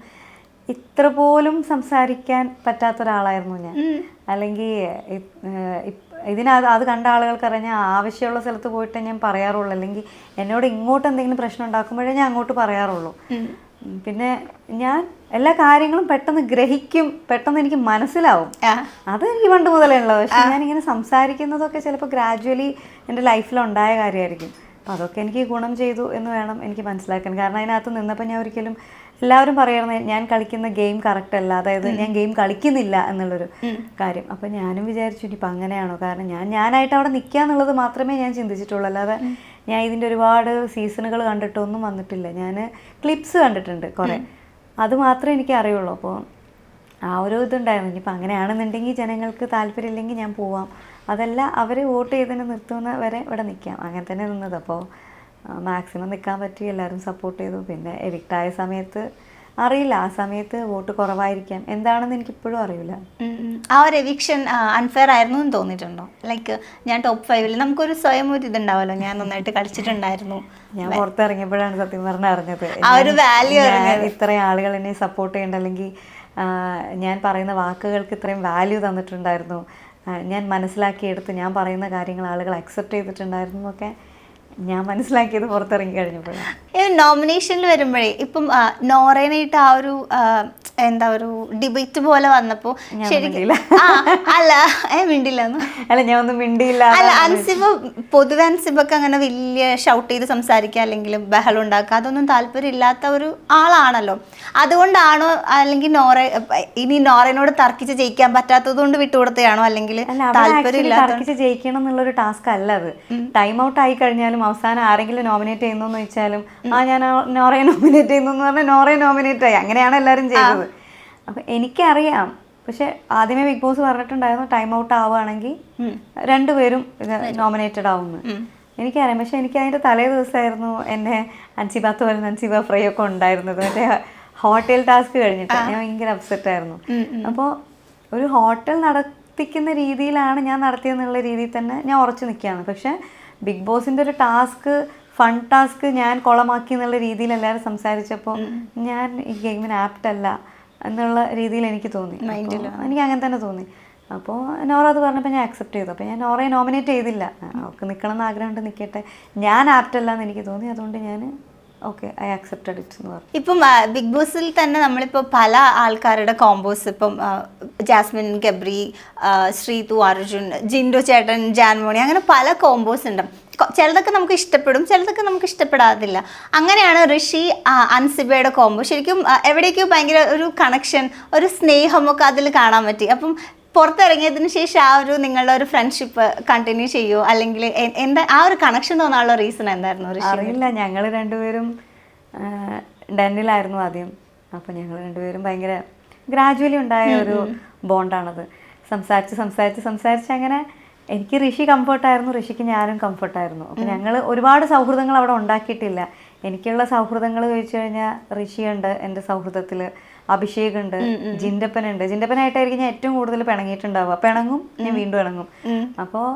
ഇത്ര പോലും സംസാരിക്കാൻ പറ്റാത്ത ഒരാളായിരുന്നു ഞാൻ. അല്ലെങ്കിൽ അത് കണ്ട ആളുകൾക്കറിയാം, ഞാൻ ആവശ്യമുള്ള സ്ഥലത്ത് പോയിട്ട് ഞാൻ പറയാറുള്ളൂ, അല്ലെങ്കിൽ എന്നോട് ഇങ്ങോട്ട് എന്തെങ്കിലും പ്രശ്നം ഉണ്ടാക്കുമ്പോഴേ ഞാൻ അങ്ങോട്ട് പറയാറുള്ളൂ. പിന്നെ ഞാൻ എല്ലാ കാര്യങ്ങളും പെട്ടെന്ന് ഗ്രഹിക്കും, പെട്ടെന്ന് എനിക്ക് മനസ്സിലാവും. അത് എനിക്ക് പണ്ട് മുതലേ ഉള്ളത്. പക്ഷെ ഞാനിങ്ങനെ സംസാരിക്കുന്നതൊക്കെ ചിലപ്പോൾ ഗ്രാജുവലി എൻ്റെ ലൈഫിലുണ്ടായ കാര്യമായിരിക്കും. അപ്പോൾ അതൊക്കെ എനിക്ക് ഗുണം ചെയ്തു എന്ന് വേണം എനിക്ക് മനസ്സിലാക്കാൻ. കാരണം അതിനകത്ത് നിന്നപ്പോൾ ഞാൻ ഒരിക്കലും, എല്ലാവരും പറയുന്നത് ഞാൻ കളിക്കുന്ന ഗെയിം കറക്റ്റ് അല്ല, അതായത് ഞാൻ ഗെയിം കളിക്കുന്നില്ല എന്നുള്ളൊരു കാര്യം. അപ്പോൾ ഞാനും വിചാരിച്ചു ഇനിയിപ്പോൾ അങ്ങനെയാണോ, കാരണം ഞാനായിട്ട് അവിടെ നിൽക്കുക എന്നുള്ളത് മാത്രമേ ഞാൻ ചിന്തിച്ചിട്ടുള്ളൂ. അല്ലാതെ ഞാൻ ഇതിൻ്റെ ഒരുപാട് സീസണുകൾ കണ്ടിട്ടൊന്നും വന്നിട്ടില്ല. ഞാൻ ക്ലിപ്സ് കണ്ടിട്ടുണ്ട് കുറേ, അത് മാത്രമേ എനിക്ക് അറിയുള്ളൂ. അപ്പോൾ ആ ഒരു ഇതുണ്ടായിരുന്നു, ഇനിയിപ്പോൾ അങ്ങനെയാണെന്നുണ്ടെങ്കിൽ ജനങ്ങൾക്ക് താല്പര്യമില്ലെങ്കിൽ ഞാൻ പോവാം, അതല്ല അവർ വോട്ട് ചെയ്തതിന് നിർത്തുന്ന വരെ ഇവിടെ നിൽക്കാം, അങ്ങനെ തന്നെ നിന്നത്. അപ്പോൾ മാക്സിമം നിൽക്കാൻ പറ്റി, എല്ലാവരും സപ്പോർട്ട് ചെയ്തു. പിന്നെ എവിക്റ്റായ സമയത്ത് അറിയില്ല, ആ സമയത്ത് വോട്ട് കുറവായിരിക്കാം, എന്താണെന്ന് എനിക്കിപ്പോഴും അറിയില്ല. ആ ഒരു എവിക്ഷൻ അൺഫെയർ ആയിരുന്നു എന്ന് തോന്നിയിട്ടുണ്ടോ? ലൈക്ക് ഞാൻ ടോപ്പ് 5 നമുക്കൊരു സ്വയം ഒരു ഇതുണ്ടാവുമല്ലോ, ഞാൻ നന്നായിട്ട് കളിച്ചിട്ടുണ്ടായിരുന്നു. ഞാൻ പുറത്തിറങ്ങിയപ്പോഴാണ് സത്യം പറഞ്ഞാൽ അറിഞ്ഞത് ആ ഒരു വാല്യൂ, ഇത്രയും ആളുകൾ എന്നെ സപ്പോർട്ട് ചെയ്യേണ്ട, അല്ലെങ്കിൽ ഞാൻ പറയുന്ന വാക്കുകൾക്ക് ഇത്രയും വാല്യൂ തന്നിട്ടുണ്ടായിരുന്നു, ഞാൻ മനസ്സിലാക്കിയെടുത്ത് ഞാൻ പറയുന്ന കാര്യങ്ങൾ ആളുകൾ അക്സെപ്റ്റ് ചെയ്തിട്ടുണ്ടായിരുന്നു എന്നൊക്കെ ഞാൻ മനസ്സിലാക്കിയത് പുറത്തിറങ്ങി കഴിഞ്ഞപ്പോഴാണ്. നോമിനേഷനിൽ വരുമ്പോഴേ ഇപ്പം നോറേനായിട്ട് ആ ഒരു എന്താ ഒരു ഡിബേറ്റ് പോലെ വന്നപ്പോൾ ശരിക്കും അല്ല അല്ല ഞാൻ ഒന്നും മിണ്ടിയില്ല. അല്ല അൻസിബ പൊതുവെ അൻസിബൊക്കെ അങ്ങനെ വലിയ ഷൗട്ട് ചെയ്ത് സംസാരിക്കുക അല്ലെങ്കിൽ ബഹളം ഉണ്ടാക്കുക അതൊന്നും താല്പര്യമില്ലാത്ത ഒരു ആളാണല്ലോ. അതുകൊണ്ടാണോ അല്ലെങ്കിൽ ഇനി നോറേനോട് തർക്കിച്ച് ജയിക്കാൻ പറ്റാത്തത് കൊണ്ട് വിട്ടുകൊടുത്തയാണോ, അല്ലെങ്കിൽ തർക്കിച്ച് ജയിക്കണം എന്നുള്ളൊരു ടാസ്ക് അല്ല അത്. ടൈം ഔട്ട് ആയി കഴിഞ്ഞാലും അവസാനം ആരെങ്കിലും നോമിനേറ്റ് ചെയ്യുന്നു വെച്ചാലും ഞാൻ നോറയെ നോമിനേറ്റ് ചെയ്യുന്നു എന്ന് പറഞ്ഞാൽ നോറയെ നോമിനേറ്റ് ആയി, അങ്ങനെയാണ് എല്ലാവരും ചെയ്തത്. അപ്പം എനിക്കറിയാം, പക്ഷെ ആദ്യമേ ബിഗ് ബോസ് പറഞ്ഞിട്ടുണ്ടായിരുന്നു ടൈം ഔട്ട് ആവുകയാണെങ്കിൽ രണ്ടുപേരും നോമിനേറ്റഡ് ആവുമെന്ന്. എനിക്കറിയാം. പക്ഷെ എനിക്ക് അതിൻ്റെ തലേ ദിവസമായിരുന്നു എന്നെ അൻസിബ തോരൻ അൻസിബ ഫ്രൈ ഒക്കെ ഉണ്ടായിരുന്നത്. മറ്റേ ഹോട്ടൽ ടാസ്ക് കഴിഞ്ഞിട്ട് ഞാൻ ഭയങ്കര അപ്സെറ്റ് ആയിരുന്നു. അപ്പോൾ ഒരു ഹോട്ടൽ നടത്തിക്കുന്ന രീതിയിലാണ് ഞാൻ നടത്തിയെന്നുള്ള രീതിയിൽ തന്നെ ഞാൻ ഉറച്ചു നിൽക്കുകയാണ്. പക്ഷെ ബിഗ് ബോസിൻ്റെ ഒരു ടാസ്ക്, ഫൺ ടാസ്ക് ഞാൻ കുളമാക്കി എന്നുള്ള രീതിയിൽ എല്ലാവരും സംസാരിച്ചപ്പോൾ ഞാൻ ഈ ഗെയിമിന് ആപ്റ്റ് അല്ല എന്നുള്ള രീതിയിൽ എനിക്ക് തോന്നി. എനിക്ക് അങ്ങനെ തന്നെ തോന്നി. അപ്പോൾ നോറ അത് പറഞ്ഞപ്പോൾ ഞാൻ അക്സെപ്റ്റ് ചെയ്തു. അപ്പോൾ ഞാൻ നോറയെ നോമിനേറ്റ് ചെയ്തില്ല, അവൾക്ക് നിൽക്കണം എന്ന് ആഗ്രഹമുണ്ട്, നിൽക്കട്ടെ, ഞാൻ ആപ്റ്റ് അല്ല എന്ന് എനിക്ക് തോന്നി, അതുകൊണ്ട് ഞാൻ ഓക്കെ ഐ അക്സെപ്റ്റഡ് ഇറ്റ് എന്ന് പറഞ്ഞു. ഇപ്പം ബിഗ് ബോസിൽ തന്നെ നമ്മളിപ്പോൾ പല ആൾക്കാരുടെ കോമ്പോസ്, ഇപ്പം ജാസ്മിൻ ഗബ്രി, ശ്രീതു അർജുൻ, ജിൻഡോ ചേട്ടൻ, ജാൻമോണി, അങ്ങനെ പല കോമ്പോസ് ഉണ്ട്. ചിലതൊക്കെ നമുക്ക് ഇഷ്ടപ്പെടും, ചിലതൊക്കെ നമുക്ക് ഇഷ്ടപ്പെടാതില്ല. അങ്ങനെയാണ് ഋഷി അൻസിബയുടെ കോമ്പോ. ശരിക്കും എവിടേക്കോ ഭയങ്കര ഒരു കണക്ഷൻ, ഒരു സ്നേഹമൊക്കെ അതിൽ കാണാൻ പറ്റി. അപ്പം പുറത്തിറങ്ങിയതിന് ശേഷം ആ ഒരു നിങ്ങളുടെ ഒരു ഫ്രണ്ട്ഷിപ്പ് കണ്ടിന്യൂ ചെയ്യുമോ, അല്ലെങ്കിൽ എന്താ ആ ഒരു കണക്ഷൻ തോന്നാനുള്ള റീസൺ എന്തായിരുന്നു? അറിയില്ല, ഞങ്ങൾ രണ്ടുപേരും ഡെന്നിലായിരുന്നു ആദ്യം. അപ്പോൾ ഞങ്ങൾ രണ്ടുപേരും ഭയങ്കര ഗ്രാജുവലി ഉണ്ടായ ഒരു ബോണ്ടാണത്. സംസാരിച്ച് അങ്ങനെ എനിക്ക് ഋഷി കംഫർട്ടായിരുന്നു, ഋഷിക്ക് ഞാനും കംഫർട്ടായിരുന്നു. അപ്പോൾ ഞങ്ങൾ ഒരുപാട് സൗഹൃദങ്ങൾ അവിടെ ഉണ്ടാക്കിയിട്ടില്ല. എനിക്കുള്ള സൗഹൃദങ്ങൾ ചോദിച്ചു കഴിഞ്ഞാൽ ഋഷിയുണ്ട് എൻ്റെ സൗഹൃദത്തിൽ, അഭിഷേക് ഉണ്ട്, ജിൻഡപ്പനുണ്ട്. ജിൻഡപ്പനായിട്ടായിരിക്കും ഞാൻ ഏറ്റവും കൂടുതൽ പിണങ്ങിയിട്ടുണ്ടാവുക. പിണങ്ങും, ഞാൻ വീണ്ടും ഇണങ്ങും. അപ്പോൾ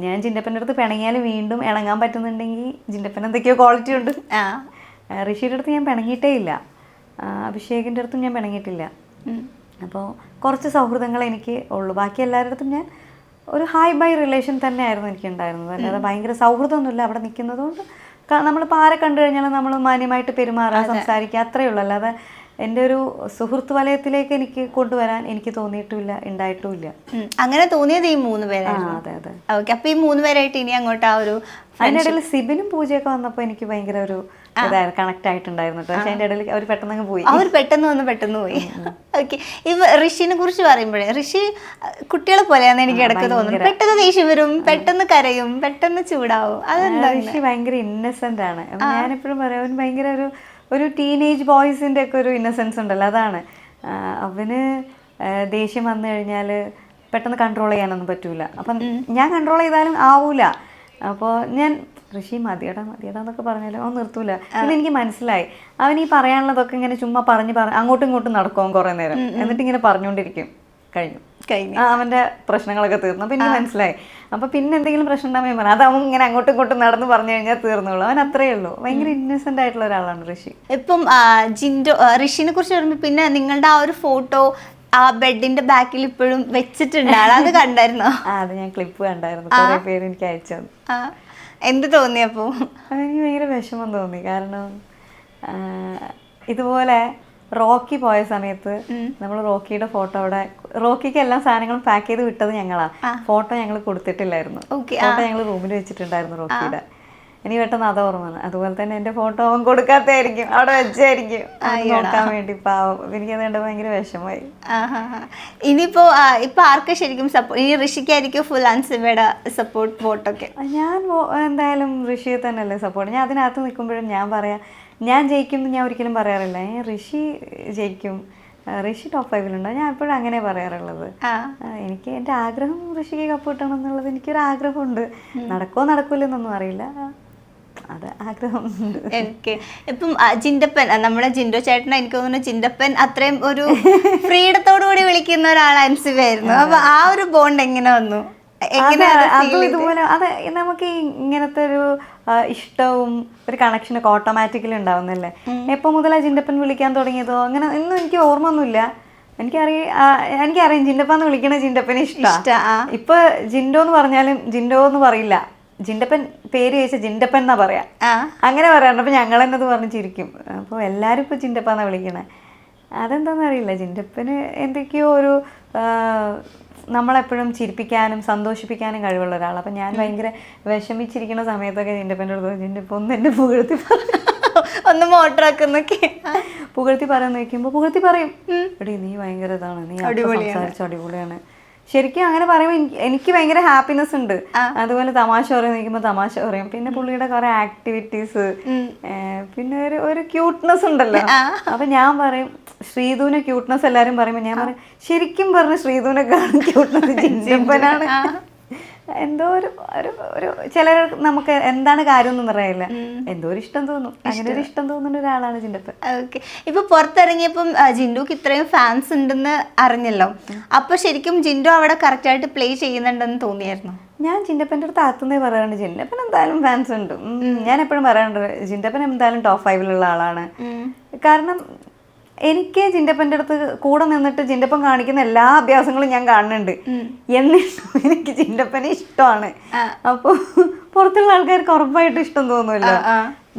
ഞാൻ ജിൻഡപ്പൻ്റെ അടുത്ത് പിണങ്ങിയാൽ വീണ്ടും ഇണങ്ങാൻ പറ്റുന്നുണ്ടെങ്കിൽ ജിൻഡപ്പൻ എന്തൊക്കെയോ ക്വാളിറ്റി ഉണ്ട്. ഋഷിയുടെ അടുത്ത് ഞാൻ പിണങ്ങിയിട്ടേ ഇല്ല, അഭിഷേകിൻ്റെ അടുത്തും ഞാൻ പിണങ്ങിയിട്ടില്ല. അപ്പോൾ കുറച്ച് സൗഹൃദങ്ങൾ എനിക്ക് ഉള്ളൂ. ബാക്കി എല്ലാവരുടെ അടുത്തും ഞാൻ ഒരു ഹായ് ബൈ റിലേഷൻ തന്നെയായിരുന്നു എനിക്കുണ്ടായിരുന്നത്. അല്ലാതെ ഭയങ്കര സൗഹൃദമൊന്നുമില്ല. അവിടെ നിൽക്കുന്നതുകൊണ്ട് നമ്മളിപ്പോൾ ആരെ കണ്ടു കഴിഞ്ഞാലും നമ്മൾ മാന്യമായിട്ട് പെരുമാറുക, സംസാരിക്കുക, അത്രയേ ഉള്ളൂ. അല്ലാതെ എൻ്റെ ഒരു സുഹൃത്ത് വലയത്തിലേക്ക് എനിക്ക് കൊണ്ടുവരാൻ എനിക്ക് തോന്നിയിട്ടുമില്ല, ഉണ്ടായിട്ടുമില്ല. അങ്ങനെ തോന്നിയത് ഈ 3 പേരാണ്. അതെ അതെ. ഓക്കെ, അപ്പോൾ ഈ 3 പേരായിട്ട് ഇനി അങ്ങോട്ട് ആ ഒരു അതിനിടയിൽ സിബിനും പൂജയൊക്കെ വന്നപ്പോൾ എനിക്ക് ഭയങ്കര ഒരു ഇതായിരുന്നു, കണക്ട് ആയിട്ടുണ്ടായിരുന്നു. പക്ഷെ അതിൻ്റെ ഇടയിൽ അവർ പെട്ടെന്ന് പോയി. പെട്ടെന്ന് പോയി. ഓക്കെ, ഈ ഋഷിനെ കുറിച്ച് പറയുമ്പോഴേ ഋഷി കുട്ടികളെ പോലെയാന്ന് എനിക്ക് ഇടയ്ക്ക് തോന്നുന്നു. പെട്ടെന്ന് ദേഷ്യം വരും, പെട്ടെന്ന് കരയും, പെട്ടെന്ന് ചൂടാവും. അതെന്താ? ഋഷി ഭയങ്കര ഇന്നസെന്റ് ആണ്. ഞാനെപ്പോഴും പറയാം, അവന് ഭയങ്കര ഒരു ടീനേജ് ബോയ്സിൻ്റെ ഒക്കെ ഒരു ഇന്നസെൻസ് ഉണ്ടല്ലോ, അതാണ്. അവന് ദേഷ്യം വന്നു കഴിഞ്ഞാൽ പെട്ടെന്ന് കൺട്രോൾ ചെയ്യാനൊന്നും പറ്റൂല. അപ്പം ഞാൻ കൺട്രോൾ ചെയ്താലും ആവൂല. അപ്പോൾ ഞാൻ ഋഷി മതിയടാ എന്നൊക്കെ പറഞ്ഞാലും അവൻ നിർത്തൂല. പിന്നെ എനിക്ക് മനസ്സിലായി അവൻ ഈ പറയാനുള്ളതൊക്കെ ഇങ്ങനെ ചുമ്മാ പറഞ്ഞ് അങ്ങോട്ടും ഇങ്ങോട്ടും നടക്കും കുറേ നേരം, എന്നിട്ട് ഇങ്ങനെ പറഞ്ഞുകൊണ്ടിരിക്കും. കഴിഞ്ഞു അവന്റെ പ്രശ്നങ്ങളൊക്കെ തീർന്നു. അപ്പൊ എനിക്ക് മനസ്സിലായി. അപ്പൊ പിന്നെ എന്തെങ്കിലും പ്രശ്നം ഉണ്ടാകുമ്പോൾ പറഞ്ഞു അതവൻ ഇങ്ങനെ അങ്ങോട്ടും ഇങ്ങോട്ടും നടന്ന് പറഞ്ഞു കഴിഞ്ഞാൽ തീർന്നുള്ളൂ. അവൻ അത്രയേ ഉള്ളൂ. ഭയങ്കര ഇന്നസെന്റ് ആയിട്ടുള്ള ഒരാളാണ് ഋഷി. ഇപ്പം ഋഷിനെ കുറിച്ച് പറയുമ്പോൾ പിന്നെ നിങ്ങളുടെ ആ ഒരു ഫോട്ടോ ആ ബെഡിന്റെ ബാക്കിൽ ഇപ്പോഴും വെച്ചിട്ടുണ്ട്, അത് കണ്ടായിരുന്നോ? അത് ഞാൻ ക്ലിപ്പ് കണ്ടായിരുന്നു. കുറെ പേര് എനിക്ക് അയച്ചു തന്നു. എന്ത് തോന്നിയപ്പോ? അതെനിക്ക് ഭയങ്കര വിഷമം തോന്നി. കാരണം ഇതുപോലെ റോക്കി പോയ സമയത്ത് നമ്മൾ റോക്കിയുടെ ഫോട്ടോ അവിടെ, റോക്കിക്ക് എല്ലാ സാധനങ്ങളും പാക്ക് ചെയ്ത് വിട്ടത് ഞങ്ങളാ. ഫോട്ടോ ഞങ്ങൾ കൊടുത്തിട്ടില്ലായിരുന്നു. ഫോട്ടോ ഞങ്ങൾ റൂമിൽ വെച്ചിട്ടുണ്ടായിരുന്നു റോക്കിയുടെ. എനിക്ക് പെട്ടെന്ന് അത് ഓർമ്മ വന്നു. അതുപോലെ തന്നെ എന്റെ ഫോട്ടോ അവൻ കൊടുക്കാത്തായിരിക്കും, അവിടെ വെച്ചായിരിക്കും നോക്കാൻ വേണ്ടി. പാവം, എനിക്കത് കണ്ടപ്പോൾ ഭയങ്കര വിഷമമായി. ഇനിയിപ്പോ ആർക്കും ശരിക്കും സപ്പോർട്ട്? ഇനി ഋഷിക്കായിരിക്കും ഫുൾ അൻസിബയുടെ സപ്പോർട്ട് വോട്ടൊക്കെ? ഞാൻ എന്തായാലും ഋഷിയെ തന്നെയല്ലേ സപ്പോർട്ട്. ഞാൻ അതിനകത്ത് നിൽക്കുമ്പോഴും ഞാൻ പറയാം ഞാൻ ജയിക്കും എന്ന് ഞാൻ ഒരിക്കലും പറയാറില്ല. ഋഷി ജയിക്കും, ഋഷി ടോപ്പ് 5 ഞാൻ എപ്പോഴും അങ്ങനെ പറയാറുള്ളത്. എനിക്ക് എൻ്റെ ആഗ്രഹം ഋഷിക്ക് കപ്പ് കിട്ടണം എന്നുള്ളത് എനിക്കൊരു ആഗ്രഹമുണ്ട്. നടക്കോ നടക്കൂലെന്നൊന്നും അറിയില്ല, അത് ആഗ്രഹമുണ്ട്. എനിക്ക് ഇപ്പം ജിൻഡപ്പൻ, നമ്മുടെ ജിൻഡോ ചേട്ടൻ, എനിക്ക് തോന്നുന്നു ജിൻഡപ്പൻ അത്രയും ഒരു ഫ്രീഡത്തോടു കൂടി വിളിക്കുന്ന ഒരാൾ അൻസിബയായിരുന്നു. അപ്പൊ ആ ഒരു ബോണ്ട് എങ്ങനെ വന്നു? അതും ഇതുപോലെ അത് നമുക്ക് ഇങ്ങനത്തെ ഒരു ഇഷ്ടവും ഒരു കണക്ഷനൊക്കെ ഓട്ടോമാറ്റിക്കലി ഉണ്ടാവുന്നല്ലേ. എപ്പോൾ മുതലാണ് ജിൻഡപ്പൻ വിളിക്കാൻ തുടങ്ങിയതോ അങ്ങനെ ഒന്നും എനിക്ക് ഓർമ്മ ഒന്നുമില്ല. എനിക്കറിയാം ജിൻഡപ്പന്ന് വിളിക്കണ ജിൻഡപ്പന് ഇഷ്ടമാണ്. ഇപ്പൊ ജിൻഡോ എന്ന് പറഞ്ഞാലും ജിൻഡോ എന്ന് പറയില്ല, ജിൻഡപ്പൻ പേര് ചോദിച്ചാൽ ജിൻഡപ്പൻ എന്നാ പറയാ, അങ്ങനെ പറയാറുണ്ട്. അപ്പൊ ഞങ്ങൾ എന്നത് പറഞ്ഞ് ചിരിക്കും. അപ്പോൾ എല്ലാരും ഇപ്പൊ ജിൻഡപ്പന്നാ വിളിക്കണേ. അതെന്താന്ന് അറിയില്ല, ജിൻഡപ്പന് എന്തൊക്കെയോ ഒരു നമ്മളെപ്പോഴും ചിരിപ്പിക്കാനും സന്തോഷിപ്പിക്കാനും കഴിവുള്ള ഒരാൾ. അപ്പം ഞാൻ ഭയങ്കര വിഷമിച്ചിരിക്കുന്ന സമയത്തൊക്കെ ജിൻഡപ്പൻ്റെ അടുത്ത് ജിൻഡപ്പ ഒന്ന് എന്നെ പുകഴ്ത്തി ഒന്ന് മോട്ടറാക്കുന്നൊക്കെ പുകഴ്ത്തി പറയാന്ന് ചോദിക്കുമ്പോൾ പുകഴ്ത്തി പറയും, എടീ നീ ഭയങ്കര ഇതാണ്, നീ സംസാരിച്ച അടിപൊളിയാണ്. ശരിക്കും അങ്ങനെ പറയുമ്പോൾ എനിക്ക് ഭയങ്കര ഹാപ്പിനെസ് ഉണ്ട്. അതുപോലെ തമാശ പറയാൻ നിൽക്കുമ്പോൾ തമാശ പറയും. പിന്നെ പുള്ളിയുടെ കുറെ ആക്ടിവിറ്റീസ്, പിന്നെ ഒരു ക്യൂട്ട്നെസ് ഉണ്ടല്ലോ. അപ്പൊ ഞാൻ പറയും ശ്രീധുവിനെ ക്യൂട്ട്നെസ് എല്ലാരും പറയുമ്പോൾ ഞാൻ പറയും ശരിക്കും പറഞ്ഞ ശ്രീധുവിനെക്കാളും ക്യൂട്ട്നെസ് ജിൻഡപ്പനാണ്. എന്തോ ഒരു ചിലർ നമുക്ക് എന്താണ് കാര്യം ഒന്നും അറിയില്ല, എന്തോ ഒരു ഇഷ്ടം തോന്നും. അങ്ങനെ ഒരു ഇഷ്ടം തോന്നുന്ന ഒരാളാണ് ജിൻഡപ്പൻ. ഓക്കെ, ഇപ്പൊ പുറത്തിറങ്ങിയപ്പം ജിൻഡുക്ക് ഇത്രയും ഫാൻസ് ഉണ്ടെന്ന് അറിഞ്ഞല്ലോ. അപ്പൊ ശരിക്കും ജിൻഡു അവിടെ കറക്റ്റ് ആയിട്ട് പ്ലേ ചെയ്യുന്നുണ്ടെന്ന് തോന്നിയായിരുന്നു? ഞാൻ ജിൻഡപ്പൻ്റെ അടുത്ത് ആത്തുന്നേ പറയാറുണ്ട്, ജിൻഡപ്പൻ എന്തായാലും ഫാൻസ് ഉണ്ട്. ഞാൻ എപ്പോഴും പറയാറുണ്ട് ജിൻഡപ്പൻ എന്തായാലും ടോപ്പ് 5 ആളാണ്. കാരണം എനിക്ക് ജിൻഡപ്പൻ്റെ അടുത്ത് കൂടെ നിന്നിട്ട് ജിൻഡപ്പൻ കാണിക്കുന്ന എല്ലാ അഭ്യാസങ്ങളും ഞാൻ കാണുന്നുണ്ട്. എന്നിട്ടും എനിക്ക് ജിൻഡപ്പനെ ഇഷ്ടമാണ്. അപ്പോൾ പുറത്തുള്ള ആൾക്കാർക്ക് ഉറപ്പായിട്ട് ഇഷ്ടം തോന്നുമല്ലോ.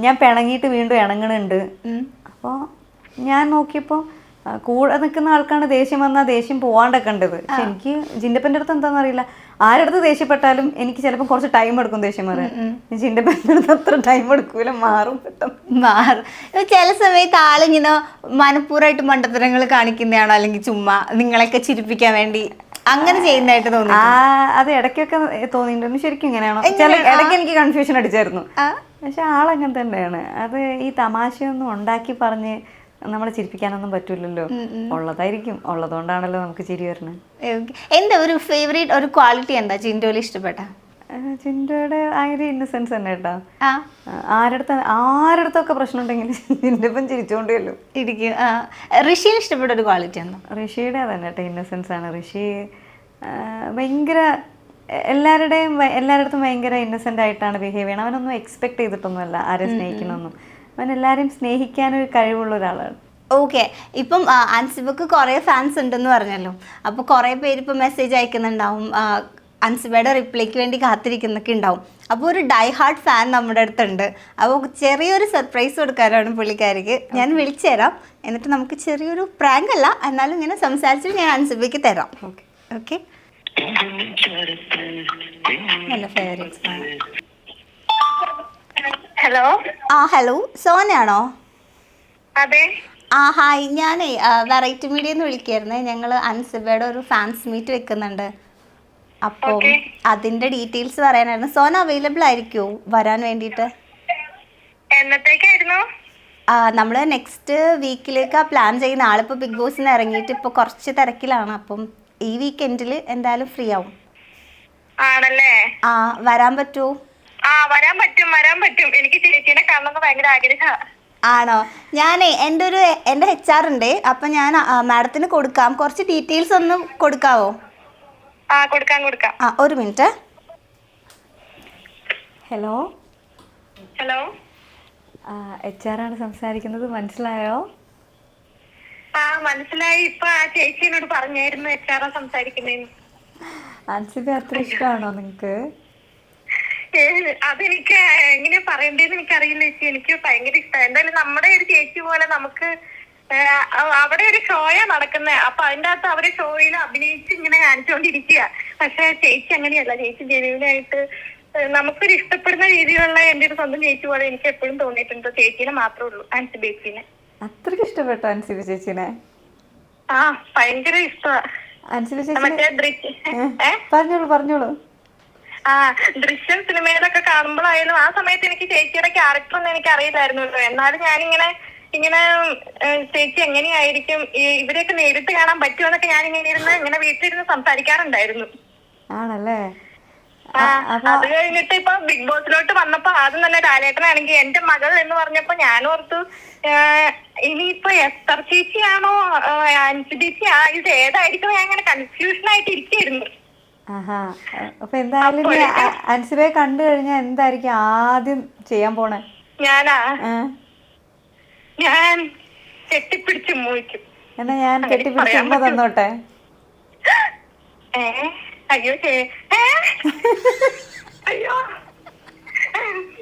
ഞാൻ പിണങ്ങിയിട്ട് വീണ്ടും ഇണങ്ങണുണ്ട്. അപ്പോൾ ഞാൻ നോക്കിയപ്പോൾ കൂടെ നിൽക്കുന്ന ആൾക്കാണ് ദേഷ്യം വന്നാൽ ദേഷ്യം പോവാണ്ടൊക്കെ ഉണ്ടത്. പക്ഷെ എനിക്ക് ജിൻഡപ്പൻ്റെ അടുത്ത് എന്താണെന്ന് അറിയില്ല, ആരടുത്ത് ദേഷ്യപ്പെട്ടാലും എനിക്ക് ചിലപ്പോൾ കുറച്ച് ടൈം എടുക്കും ദേഷ്യം മാറാൻ. ജിൻഡപ്പൻ്റെ അടുത്ത് അത്ര ടൈം എടുക്കൂല, മാറും പെട്ടെന്ന് മാറും. ചില സമയത്ത് ആളിങ്ങനെ മനഃപൂർവ്വമായിട്ട് മണ്ടത്തരങ്ങൾ കാണിക്കുന്നതാണോ, അല്ലെങ്കിൽ ചുമ്മാ നിങ്ങളൊക്കെ ചിരിപ്പിക്കാൻ വേണ്ടി അങ്ങനെ ചെയ്യുന്നതായിട്ട് തോന്നി? അത് ഇടയ്ക്കൊക്കെ തോന്നിയിട്ടുണ്ട്. ശരിക്കും ഇങ്ങനെയാണോ? ഇടയ്ക്ക് എനിക്ക് കൺഫ്യൂഷൻ അടിച്ചായിരുന്നു. പക്ഷെ ആളങ്ങനെ തന്നെയാണ്. അത് ഈ തമാശയൊന്നും ഉണ്ടാക്കി പറഞ്ഞ് നമ്മളെ ചിരിപ്പിക്കാനൊന്നും പറ്റൂലല്ലോ. ഉള്ളതായിരിക്കും, ഉള്ളതുകൊണ്ടാണല്ലോ നമുക്ക് ചിരി വരുന്നത്. എന്താ ഒരു ഫേവറേറ്റ് ഒരു ക്വാളിറ്റി എന്താ ജിൻഡോയിൽ ഇഷ്ടപ്പെട്ട? ജിൻഡോയുടെ ആ ഒരു ഇന്നസെൻസ് തന്നെ കേട്ടോ. ആരടുത്തൊക്കെ പ്രശ്നം ഉണ്ടെങ്കിൽ ജിൻഡപ്പൻ ചിരിച്ചുകൊണ്ടല്ലോ ഇരിക്കും. ഋഷിയിൽ ഇഷ്ടപ്പെട്ട ഒരു ക്വാളിറ്റി എന്താ? ഋഷിയുടെ തന്നെ കേട്ടോ ഇന്നസെൻസ് ആണ്. ഋഷി ഭയങ്കര എല്ലാവരുടെടുത്തും ഭയങ്കര ഇന്നസെൻ്റ് ആയിട്ടാണ് ബിഹേവ് ചെയ്യണം. അവനൊന്നും എക്സ്പെക്ട് ചെയ്തിട്ടൊന്നുമല്ല ആരെ സ്നേഹിക്കണമെന്നും. അവൻ എല്ലാവരെയും സ്നേഹിക്കാനൊരു കഴിവുള്ള ഒരാളാണ്. ഓക്കെ, ഇപ്പം അൻസിബക്ക് കുറേ ഫാൻസ് ഉണ്ടെന്ന് പറഞ്ഞല്ലോ. അപ്പോൾ കുറേ പേര് ഇപ്പം മെസ്സേജ് അയക്കുന്നുണ്ടാവും, അൻസിബയുടെ റിപ്ലൈക്ക് വേണ്ടി കാത്തിരിക്കുന്നൊക്കെ ഉണ്ടാവും. അപ്പോൾ ഒരു ഡൈ ഹാർട്ട് ഫാൻ നമ്മുടെ അടുത്തുണ്ട്. അപ്പോൾ ചെറിയൊരു സർപ്രൈസ് കൊടുക്കാനാണ് പുള്ളിക്കാരിക്ക്. ഞാൻ വിളിച്ചു തരാം, എന്നിട്ട് നമുക്ക് ചെറിയൊരു പ്രാങ്ക് അല്ല എന്നാലും ഇങ്ങനെ സംസാരിച്ചിട്ട് ഞാൻ അൻസിബയ്ക്ക് തരാം. ഓക്കെ ഓക്കെ, നല്ല ഫേവറേറ്റ്. ഹലോ. ഹലോ, സോനയാണോ? അതെ. ഹായ്, ഞാനേ വെറൈറ്റി മീഡിയന്ന് വിളിക്കായിരുന്നേ. ഞങ്ങൾ അൻസിബയുടെ ഒരു ഫാൻസ് മീറ്റ് വെക്കുന്നുണ്ട്. അപ്പോൾ അതിന്റെ ഡീറ്റെയിൽസ് പറയാനായിരുന്നു. സോന അവൈലബിൾ ആയിരിക്കുമോ വരാൻ വേണ്ടിയിട്ട്? എന്നത്തേക്കായിരുന്നു? നമ്മൾ നെക്സ്റ്റ് വീക്കിലേക്ക് പ്ലാൻ ചെയ്യുന്ന. ആളിപ്പോൾ ബിഗ് ബോസിന് ഇറങ്ങിയിട്ട് ഇപ്പോൾ കുറച്ച് തിരക്കിലാണ്. അപ്പം ഈ വീക്കെൻഡിൽ എന്തായാലും ഫ്രീ ആവും. ആണല്ലേ? വരാൻ പറ്റുമോ? വരാൻ പറ്റും. എനിക്ക് ചേച്ചീനെ കാണണമെന്ന് ഭയങ്കര ആഗ്രഹമാണ്. ആണോ? ഞാനേ എൻ്റെ HR ഉണ്ട്, അപ്പം ഞാൻ മാഡത്തിന് കൊടുക്കാം. കുറച്ച് ഡീറ്റെയിൽസ് ഒന്ന് കൊടുക്കാവോ? കൊടുക്കാം. ഒരു മിനിറ്റ്. ഹലോ, HR ആണ് സംസാരിക്കുന്നത്, മനസ്സിലായോ? മനസ്സിലായി. ഇപ്പൊ ആ ചേച്ചി എന്നോട് പറഞ്ഞായിരുന്നു HR സംസാരിക്കുന്നേന്ന്. അൻസിബെ അത്ര ഇഷ്ടമാണോ നിങ്ങക്ക്? അതെനിക്ക് എങ്ങനെയാ പറയണ്ടേന്ന് എനിക്കറിയില്ല ചേച്ചി. എനിക്ക് ഭയങ്കര ഇഷ്ടമാണ്. എന്തായാലും നമ്മുടെ ഒരു ചേച്ചി പോലെ നമുക്ക് അവിടെ ഒരു ഷോയാ നടക്കുന്നത്. അപ്പൊ അതിന്റെ അകത്ത് അവരെ ഷോയിൽ അഭിനയിച്ച് ഇങ്ങനെ കാണിച്ചുകൊണ്ടിരിക്കുക. പക്ഷെ ചേച്ചി അങ്ങനെയല്ല. ചേച്ചി ജെനുവിനായിട്ട് നമുക്കൊരു ഇഷ്ടപ്പെടുന്ന രീതിയിലുള്ള എന്റെ ഒരു സ്വന്തം ചേച്ചി പോലെ എനിക്ക് എപ്പോഴും തോന്നിയിട്ടുണ്ട്. ചേച്ചീനെ മാത്രമേ ഉള്ളൂ, അൻസിബ ചേച്ചീനെ. അത്രയ്ക്ക് ഇഷ്ടപ്പെട്ടോ അൻസിബ ചേച്ചിനെ? ഭയങ്കര ഇഷ്ടമാ. അൻസിബ ചേച്ചി പറഞ്ഞോളൂ. ദൃശ്യം സിനിമയിലൊക്കെ കാണുമ്പോഴായാലും ആ സമയത്ത് എനിക്ക് ചേച്ചിയുടെ ക്യാരക്ടർ ഒന്നും എനിക്ക് അറിയില്ലായിരുന്നല്ലോ. എന്നാലും ഞാനിങ്ങനെ ചേച്ചി എങ്ങനെയായിരിക്കും, ഇവരെയൊക്കെ നേരിട്ട് കാണാൻ പറ്റുമെന്നൊക്കെ ഞാൻ ഇങ്ങനെ വീട്ടിലിരുന്ന് സംസാരിക്കാറുണ്ടായിരുന്നു. ആണല്ലേ? അത് കഴിഞ്ഞിട്ട് ഇപ്പൊ ബിഗ് ബോസിലോട്ട് വന്നപ്പോ ആദ്യം തന്നെ ലാലേട്ടനാണെങ്കിൽ എന്റെ മകൾ എന്ന് പറഞ്ഞപ്പോ ഞാൻ ഓർത്തു ഇനിയിപ്പോ എസ്തർ ചേച്ചിയാണോ അൻസി ചേച്ചിയാ, ഇത് ഏതായിരിക്കും? ഞാൻ ഇങ്ങനെ കൺഫ്യൂഷൻ ആയിട്ട് ഇരിക്കായിരുന്നു. അപ്പൊ എന്തായാലും അൻസിബയെ കണ്ടു കഴിഞ്ഞാൽ എന്തായിരിക്കും ആദ്യം ചെയ്യാൻ പോണേ? ഞാൻ കെട്ടിപ്പിടിച്ച് മോഹിക്കും. എന്നാ ഞാൻ കെട്ടിപ്പിടിച്ച് ഉമ്മ തന്നോട്ടെ? അയ്യോ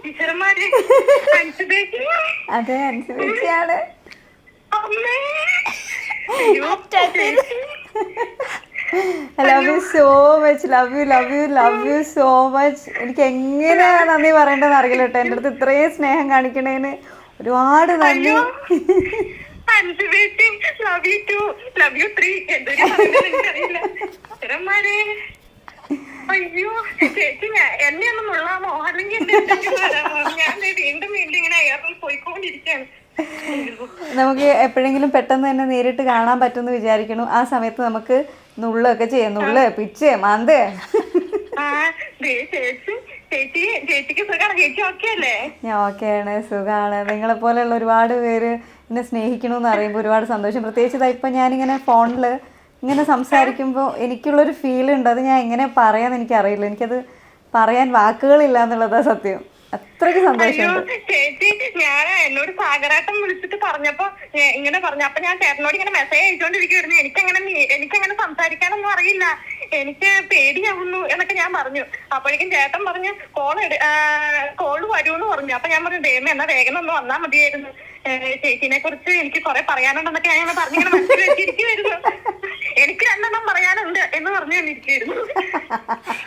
ടീച്ചർമാര് അതെ, അൻസിബയാണ്. Love you so much. Love you so much. എനിക്ക് എങ്ങനെയാ നന്ദി പറയേണ്ടതെന്ന് അറിയില്ല കേട്ടോ. എൻ്റെ അടുത്ത് ഇത്രയും സ്നേഹം കാണിക്കണേന് ഒരുപാട് നന്ദി. അയ്യോ ചേച്ചി, എന്നെ ഒന്ന് മുള്ളാമോ? അല്ലെങ്കിൽ ഞാൻ വീണ്ടും ഇങ്ങനെ എയറിൽ പോയിക്കൊണ്ടിരിക്കുകയാണ്. നമുക്ക് എപ്പോഴെങ്കിലും പെട്ടെന്ന് തന്നെ നേരിട്ട് കാണാൻ പറ്റുമെന്ന് വിചാരിക്കണു. ആ സമയത്ത് നമുക്ക് നുള്ളൊക്കെ ചെയ്യാം. നുള്ള്, പിച്ച്, മാന്ത്. ചേച്ചിക്ക് സുഖാണ്? ചേച്ചി ഓക്കെ അല്ലേ? ഞാൻ ഓക്കെയാണ്, സുഖമാണ്. നിങ്ങളെ പോലെയുള്ള ഒരുപാട് പേര് എന്നെ സ്നേഹിക്കണമെന്ന് അറിയുമ്പോൾ ഒരുപാട് സന്തോഷം. പ്രത്യേകിച്ച് ഇപ്പം ഞാനിങ്ങനെ ഫോണിൽ ഇങ്ങനെ സംസാരിക്കുമ്പോൾ എനിക്കുള്ളൊരു ഫീലുണ്ട്. അത് ഞാൻ എങ്ങനെ പറയാന്ന് എനിക്കറിയില്ല. എനിക്കത് പറയാൻ വാക്കുകളില്ല എന്നുള്ളതാ സത്യം. അത്രയ്ക്ക് സന്തോഷമുണ്ട്. ചേച്ചി, ഞാൻ എന്നോട് സാഗരാട്ടം വിളിച്ചിട്ട് പറഞ്ഞപ്പോ ഇങ്ങനെ പറഞ്ഞു. അപ്പൊ ഞാൻ ചേട്ടനോട് ഇങ്ങനെ മെസ്സേജ് അയച്ചോണ്ടിരിക്കുവായിരുന്നു. എനിക്കങ്ങനെ സംസാരിക്കാനൊന്നും അറിയില്ല, എനിക്ക് പേടിയാവുന്നു എന്നൊക്കെ ഞാൻ പറഞ്ഞു. അപ്പോഴേക്കും ചേട്ടൻ പറഞ്ഞു കോള് വരൂന്ന് പറഞ്ഞു. അപ്പൊ ഞാൻ പറഞ്ഞു ദൈവമേ, എന്നാ വേഗം ഒന്ന് വന്നാ മതിയായിരുന്നു. ചേച്ചിനെ കുറിച്ച് എനിക്ക് കുറെ പറയാനുണ്ടെന്നൊക്കെ ഞാൻ പറഞ്ഞിങ്ങനെ മനസ്സിൽ വെച്ചിരിക്കുവായിരുന്നു. എനിക്ക് 2 എണ്ണം പറയാനുണ്ട് എന്ന് പറഞ്ഞുകൊണ്ടിരിക്കുവായിരുന്നു.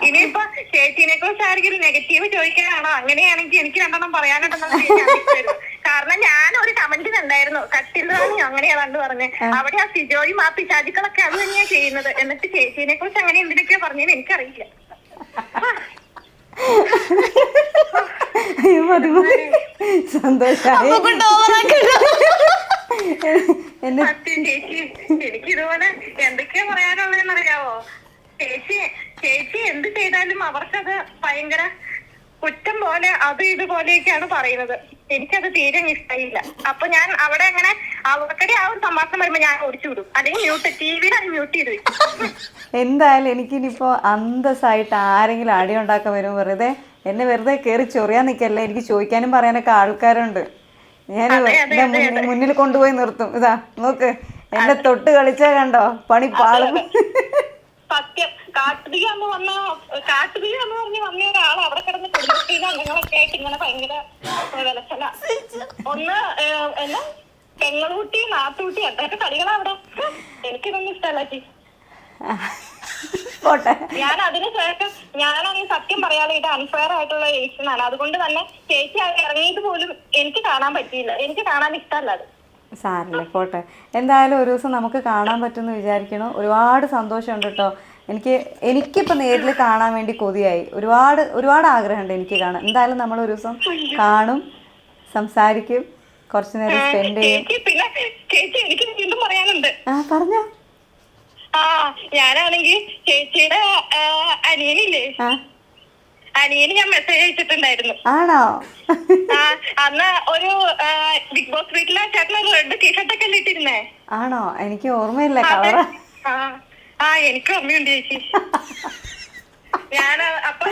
ഇനിയിപ്പൊ ചേച്ചിനെ കുറിച്ച് ആരെങ്കിലും നെഗറ്റീവ് ചോദിക്കാനാണോ? അങ്ങനെയാണെങ്കിൽ എനിക്ക് 2 എണ്ണം പറയാനുണ്ടെന്നാണ് ചോദിക്കുവായിരുന്നു. കാരണം ഞാൻ ഒരു കമന്റ് കണ്ടായിരുന്നു, കട്ടിലാണ് അങ്ങനെയാ കണ്ടു പറഞ്ഞ്. അവിടെ ആ സിജോയും ആ പിശാചുക്കളൊക്കെ അത് തന്നെയാ ചെയ്യുന്നത്. എന്നിട്ട് ചേച്ചീനെ കുറിച്ച് അങ്ങനെ എന്തിനൊക്കെയാ പറഞ്ഞത് എനിക്കറിയില്ല. സന്തോഷായി. ചേച്ചി, എനിക്കിതുപോലെ എന്തൊക്കെയാ പറയാനുള്ളതെന്നറിയാവോ? ചേച്ചി എന്ത് ചെയ്താലും അവർക്കത് ഭയങ്കര കുറ്റം പോലെ അത് ഇതുപോലെയൊക്കെയാണ് പറയുന്നത്. എനിക്കത് തീരെ ഇഷ്ടമില്ല. അപ്പൊ ഞാൻ അവിടെ അങ്ങനെ അവർക്കടെ ആ ഒരു സംഭാഷണം വരുമ്പോ ഞാൻ ഓടിച്ചു വിടും, അല്ലെങ്കിൽ TV മ്യൂട്ട് ചെയ്ത് വെക്കും. എന്തായാലും എനിക്കിനിപ്പോ അന്തസ്സായിട്ട് ആരെങ്കിലും അടി ഉണ്ടാക്കാൻ വരും വെറുതെ എന്നെ വെറുതെ കയറി ചൊറിയാൻ നിൽക്കല്ലേ. എനിക്ക് ചോദിക്കാനും പറയാനൊക്കെ ആൾക്കാരുണ്ട്. ഞാൻ മുന്നിൽ കൊണ്ടുപോയി നിർത്തും. ഇതാ നോക്ക്, എന്നെ തൊട്ട് കളിച്ചാ കണ്ടോ പണി പാളും. സത്യം. കാട്ടുതീ എന്ന് പറഞ്ഞ് വന്ന ഒരാൾ അവിടെ കിടന്ന് കുടുംബത്തിലെ അംഗങ്ങളൊക്കെ ആയിട്ട് ഇങ്ങനെ ഭയങ്കര വിലച്ചല. ഒന്ന് എന്നാ പെങ്ങളൂട്ടി, നാത്തൂട്ടി, എന്തൊക്കെ കളികളാ അവിടെ. എനിക്കിതൊന്നും ഇഷ്ടമല്ല ചേച്ചി. ഞാൻ അതിനുശേഷം ഞാനാണെങ്കിൽ സത്യം പറയാതെ ഇത് അൺഫെയർ ആയിട്ടുള്ള ഏഷ്യനാണ്. അതുകൊണ്ട് തന്നെ ചേച്ചി ഇറങ്ങിയത് പോലും എനിക്ക് കാണാൻ പറ്റിയില്ല. എനിക്ക് കാണാൻ ഇഷ്ടമല്ല അത്. സാരല്ലേ, പോട്ടെ. എന്തായാലും ഒരു ദിവസം നമുക്ക് കാണാൻ പറ്റുമെന്ന് വിചാരിക്കണം. ഒരുപാട് സന്തോഷമുണ്ട് കേട്ടോ. എനിക്കിപ്പോൾ നേരിൽ കാണാൻ വേണ്ടി കൊതിയായി. ഒരുപാട് ആഗ്രഹമുണ്ട് എനിക്ക് കാണാൻ. എന്തായാലും നമ്മൾ ഒരു ദിവസം കാണും, സംസാരിക്കും, കുറച്ചു നേരം സ്പെൻഡ് ചെയ്യും. പിന്നെ ചേച്ചി, എനിക്ക് വീണ്ടും പറയാനുണ്ട്. പറഞ്ഞോ. ഞാനാണെങ്കിൽ ചേച്ചിയുടെ അനിയനില്ലേ, അനിയന് ഞാൻ മെസ്സേജ് അയച്ചിട്ടുണ്ടായിരുന്നു. ആണോ? അന്ന് ഒരു ബിഗ് ബോസ് വീട്ടിലെ ചേട്ടൻ ഒരു റെഡ് ടീഷർട്ടൊക്കെ അല്ലേ ഇട്ടിരുന്നേ? ആണോ? എനിക്ക് ഓർമ്മയില്ല കളറ്. എനിക്ക് ഓർമ്മയുണ്ട് ചേച്ചി. ഞാൻ അപ്പൊ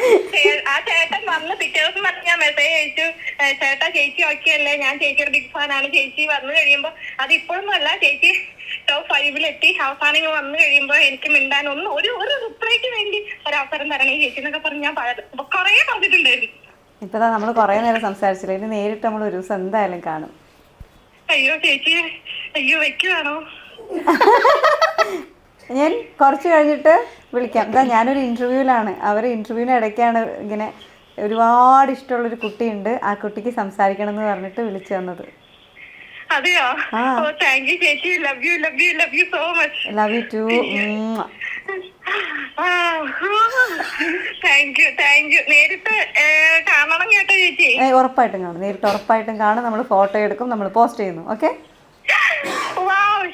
ആ ചേട്ടൻ വന്ന് പിറ്റേ ദിവസം പറഞ്ഞ് ഞാൻ മെസ്സേജ് അയച്ചു, ചേട്ടാ ചേച്ചി ഓക്കെ അല്ലേ, ഞാൻ ചേച്ചിയുടെ ബിഗ് ഫാൻ ആണ്. ചേച്ചി വന്നു കഴിയുമ്പോ അത് ഇപ്പോഴൊന്നും അല്ല, ചേച്ചി ടോപ്പ് 5-ലെത്തി അവസാനം വന്നു കഴിയുമ്പോ എനിക്ക് മിണ്ടാൻ ഒരു റിപ്ലൈക്ക് വേണ്ടി ഒരവസരം തരണേ ചേച്ചി എന്നൊക്കെ പറഞ്ഞ് ഞാൻ കൊറേ പറഞ്ഞിട്ടുണ്ടായിരുന്നു. ഇപ്പതാ നമ്മൾ കുറേ നേരം സംസാരിച്ചില്ല, ഇനി നേരിട്ട് നമ്മൾ ഒരു ദിവസം എന്തായാലും കാണും. അയ്യോ ചേച്ചി, അയ്യോ വെക്കുവാണോ? ഞാൻ കുറച്ച് കഴിഞ്ഞിട്ട് വിളിക്കാം. ഇതാ ഞാനൊരു ഇൻ്റർവ്യൂവിലാണ്, അവർ ഇൻ്റർവ്യൂവിന് ഇടയ്ക്കാണ് ഇങ്ങനെ ഒരുപാട് ഇഷ്ടമുള്ളൊരു കുട്ടിയുണ്ട്, ആ കുട്ടിക്ക് സംസാരിക്കണം എന്ന് പറഞ്ഞിട്ട് വിളിച്ചു തന്നത്. അതെയോ? താങ്ക് യു ചേച്ചി. Love you love you love you so much. Love you too. Thank you. നേരിട്ട് കാണണം കേട്ടോ ചേച്ചി. ഉറപ്പായിട്ടും കാണും, നേരിട്ട് ഉറപ്പായിട്ടും കാണും. നമ്മൾ ഫോട്ടോ എടുക്കും, നമ്മൾ പോസ്റ്റ് ചെയ്യുന്നു. ഓക്കെ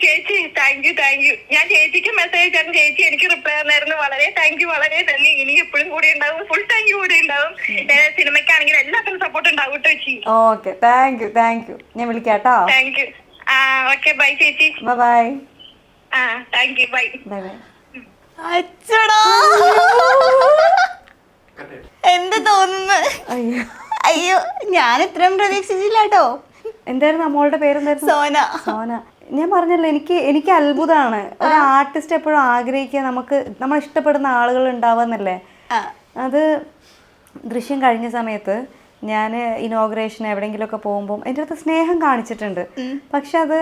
ചേച്ചി, താങ്ക് യു. ഞാൻ ചേച്ചിക്ക് മെസ്സേജ് അയച്ചു, ചേച്ചി എനിക്ക് റിപ്ലൈ തന്നായിരുന്നു. വളരെ താങ്ക് യു, വളരെ നന്ദി. ഇനി എപ്പോഴും കൂടെ ഉണ്ടാവും, ഫുൾ താങ്ക് യു കൂടെ ഉണ്ടാവും. സിനിമയ്ക്കാണെങ്കിലും എല്ലാത്തിനും സപ്പോർട്ട് ഉണ്ടാവും കേട്ടോ ചേച്ചി. Okay, thank you. ഞാൻ വിളിക്കാം കേട്ടോ. Thank you. ഓക്കെ, ബൈ ചേച്ചി. ബൈ. Thank you, bye. അച്ചടാ, എന്ത് തോന്നുന്നു? അയ്യോ, ഞാൻ ഇത്രയും പ്രതീക്ഷിച്ചില്ല കേട്ടോ. എന്തായിരുന്നു അമ്മോളുടെ പേരെന്തായിരുന്നു? സോന. ഞാൻ പറഞ്ഞല്ലോ, എനിക്ക് അത്ഭുതമാണ്. ഒരു ആർട്ടിസ്റ്റ് എപ്പോഴും ആഗ്രഹിക്കുക നമ്മൾ ഇഷ്ടപ്പെടുന്ന ആളുകൾ ഉണ്ടാവുന്നല്ലേ. അത് ദൃശ്യം കഴിഞ്ഞ സമയത്ത് ഞാൻ ഇനോഗ്രേഷൻ എവിടെയെങ്കിലുമൊക്കെ പോകുമ്പോൾ എൻ്റെ അടുത്ത് സ്നേഹം കാണിച്ചിട്ടുണ്ട്. പക്ഷെ അത്